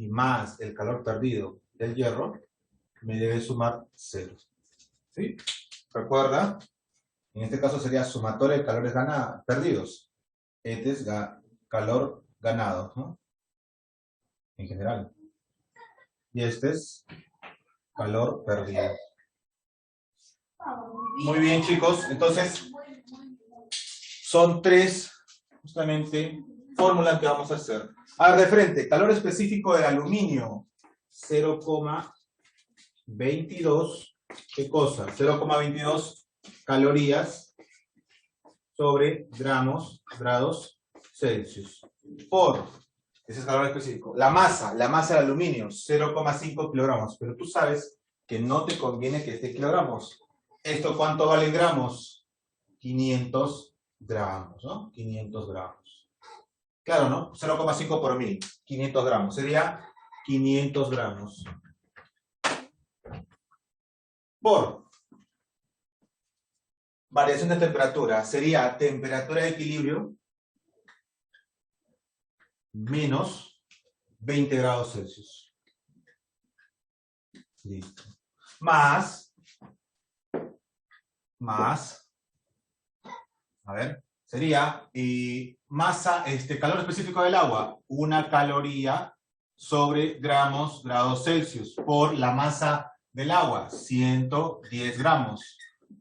y más el calor perdido del hierro, me debe sumar 0. ¿Sí? Recuerda, en este caso sería sumatoria de calores perdidos. Este es calor ganado, ¿no? En general. Y este es calor perdido. Muy bien, chicos. Entonces, son 3, justamente, fórmulas que vamos a hacer. A ver, de frente, calor específico del aluminio, 0,22, ¿qué cosa? 0,22 calorías sobre grados Celsius. Por, ese es calor específico. La masa del aluminio, 0,5 kilogramos. Pero tú sabes que no te conviene que esté kilogramos. ¿Esto cuánto vale en gramos? 500 gramos, ¿no? 500 gramos. Claro, ¿no? 0,5 por 1000. 500 gramos. Sería 500 gramos. Por variación de temperatura. Sería temperatura de equilibrio menos 20 grados Celsius. Listo. Más, a ver, sería masa, calor específico del agua, 1 caloría sobre grados Celsius, por la masa del agua, 110 gramos,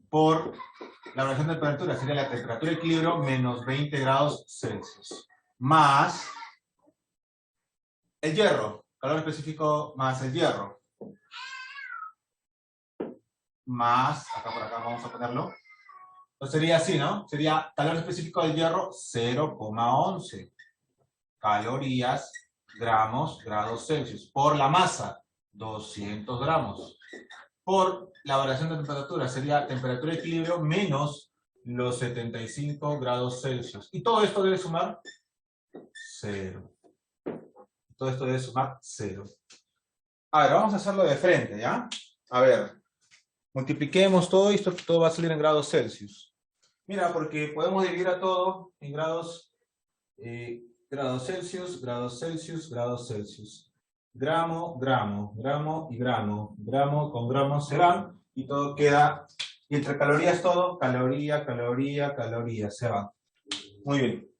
por la variación de temperatura, sería la temperatura de equilibrio menos 20 grados Celsius, más el hierro, calor específico más el hierro, más, acá por acá vamos a ponerlo, entonces sería así, ¿no? Sería calor específico del hierro 0,11 calorías, grados Celsius, por la masa 200 gramos, por la variación de temperatura sería temperatura de equilibrio menos los 75 grados Celsius, y todo esto debe sumar 0. Todo esto debe sumar 0. A ver, vamos a hacerlo de frente, ¿ya? A ver, multipliquemos todo esto, todo va a salir en grados Celsius. Mira, porque podemos dividir a todo en grados Celsius, grados Celsius, grados Celsius. Gramo, gramo, gramo y gramo. Gramo con gramo se van y todo queda, y entre calorías todo, caloría, caloría, caloría, se va. Muy bien.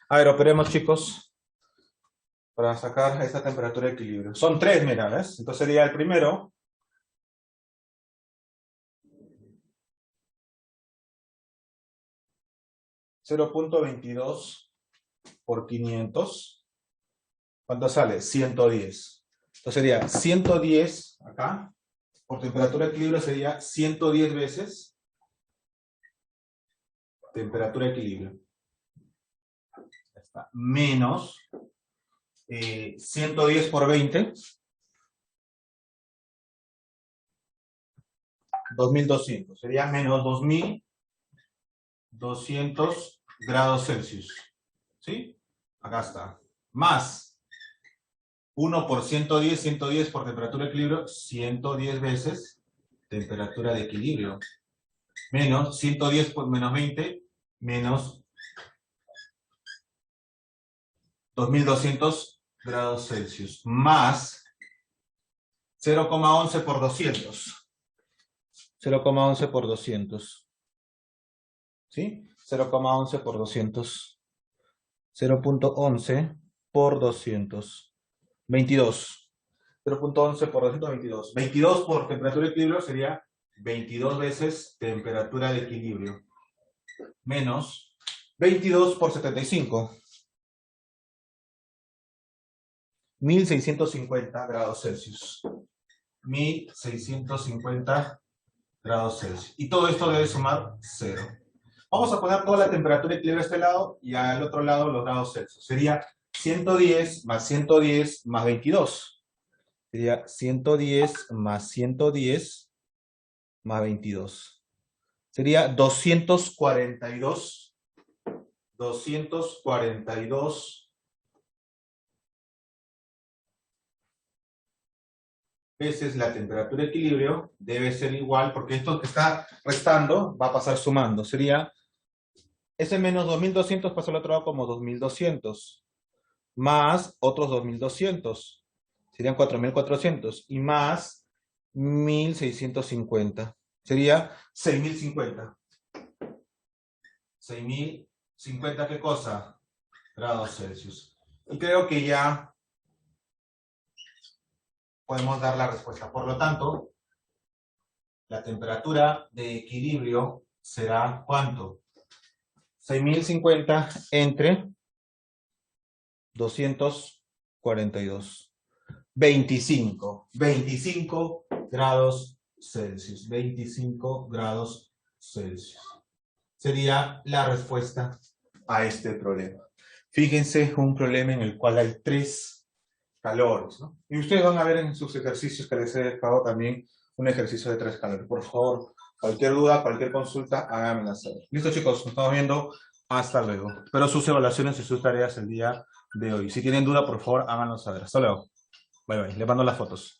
A ver, operemos, chicos, para sacar esta temperatura de equilibrio. Son 3, mira, ¿ves? Entonces sería el primero. .22 por 500. ¿Cuánto sale? 110. Entonces sería 110 acá. Por temperatura de equilibrio sería 110 veces temperatura de equilibrio. Ya está. Menos 110 por 20. 2200. Sería menos 2200 grados Celsius. ¿Sí? Acá está. Más 1 por 110, 110 por temperatura de equilibrio, 110 veces temperatura de equilibrio. Menos 110 por menos 20, menos 2200 grados Celsius. Más 0,11 por 200. 0,11 por 200. ¿Sí? 0,11 por 200. 0,11 por 200. 22. 0,11 por 200, 22. 22 por temperatura de equilibrio sería 22 veces temperatura de equilibrio. Menos 22 por 75. 1650 grados Celsius. 1650 grados Celsius. Y todo esto debe sumar 0. Vamos a poner toda la temperatura de equilibrio a este lado y al otro lado los grados Celsius. Sería 110 más 110 más 22. Sería 110 más 110 más 22. Sería 242. 242 veces la temperatura de equilibrio debe ser igual, porque esto que está restando va a pasar sumando. Sería ese menos 2200 pasa al otro lado como 2200. Más otros 2200. Serían 4400. Y más 1650. Sería 6050. 6050, ¿qué cosa? Grados Celsius. Y creo que ya podemos dar la respuesta. Por lo tanto, la temperatura de equilibrio será ¿cuánto? 6050 entre 242. 25 grados Celsius. 25 grados Celsius. Sería la respuesta a este problema. Fíjense, un problema en el cual hay 3 calores, ¿no? Y ustedes van a ver en sus ejercicios que les he dejado también un ejercicio de 3 calores. Por favor, cualquier duda, cualquier consulta, háganmela saber. Listo, chicos, nos estamos viendo. Hasta luego. Espero sus evaluaciones y sus tareas el día de hoy. Si tienen duda, por favor, háganlo saber. Hasta luego. Bye, bye. Les mando las fotos.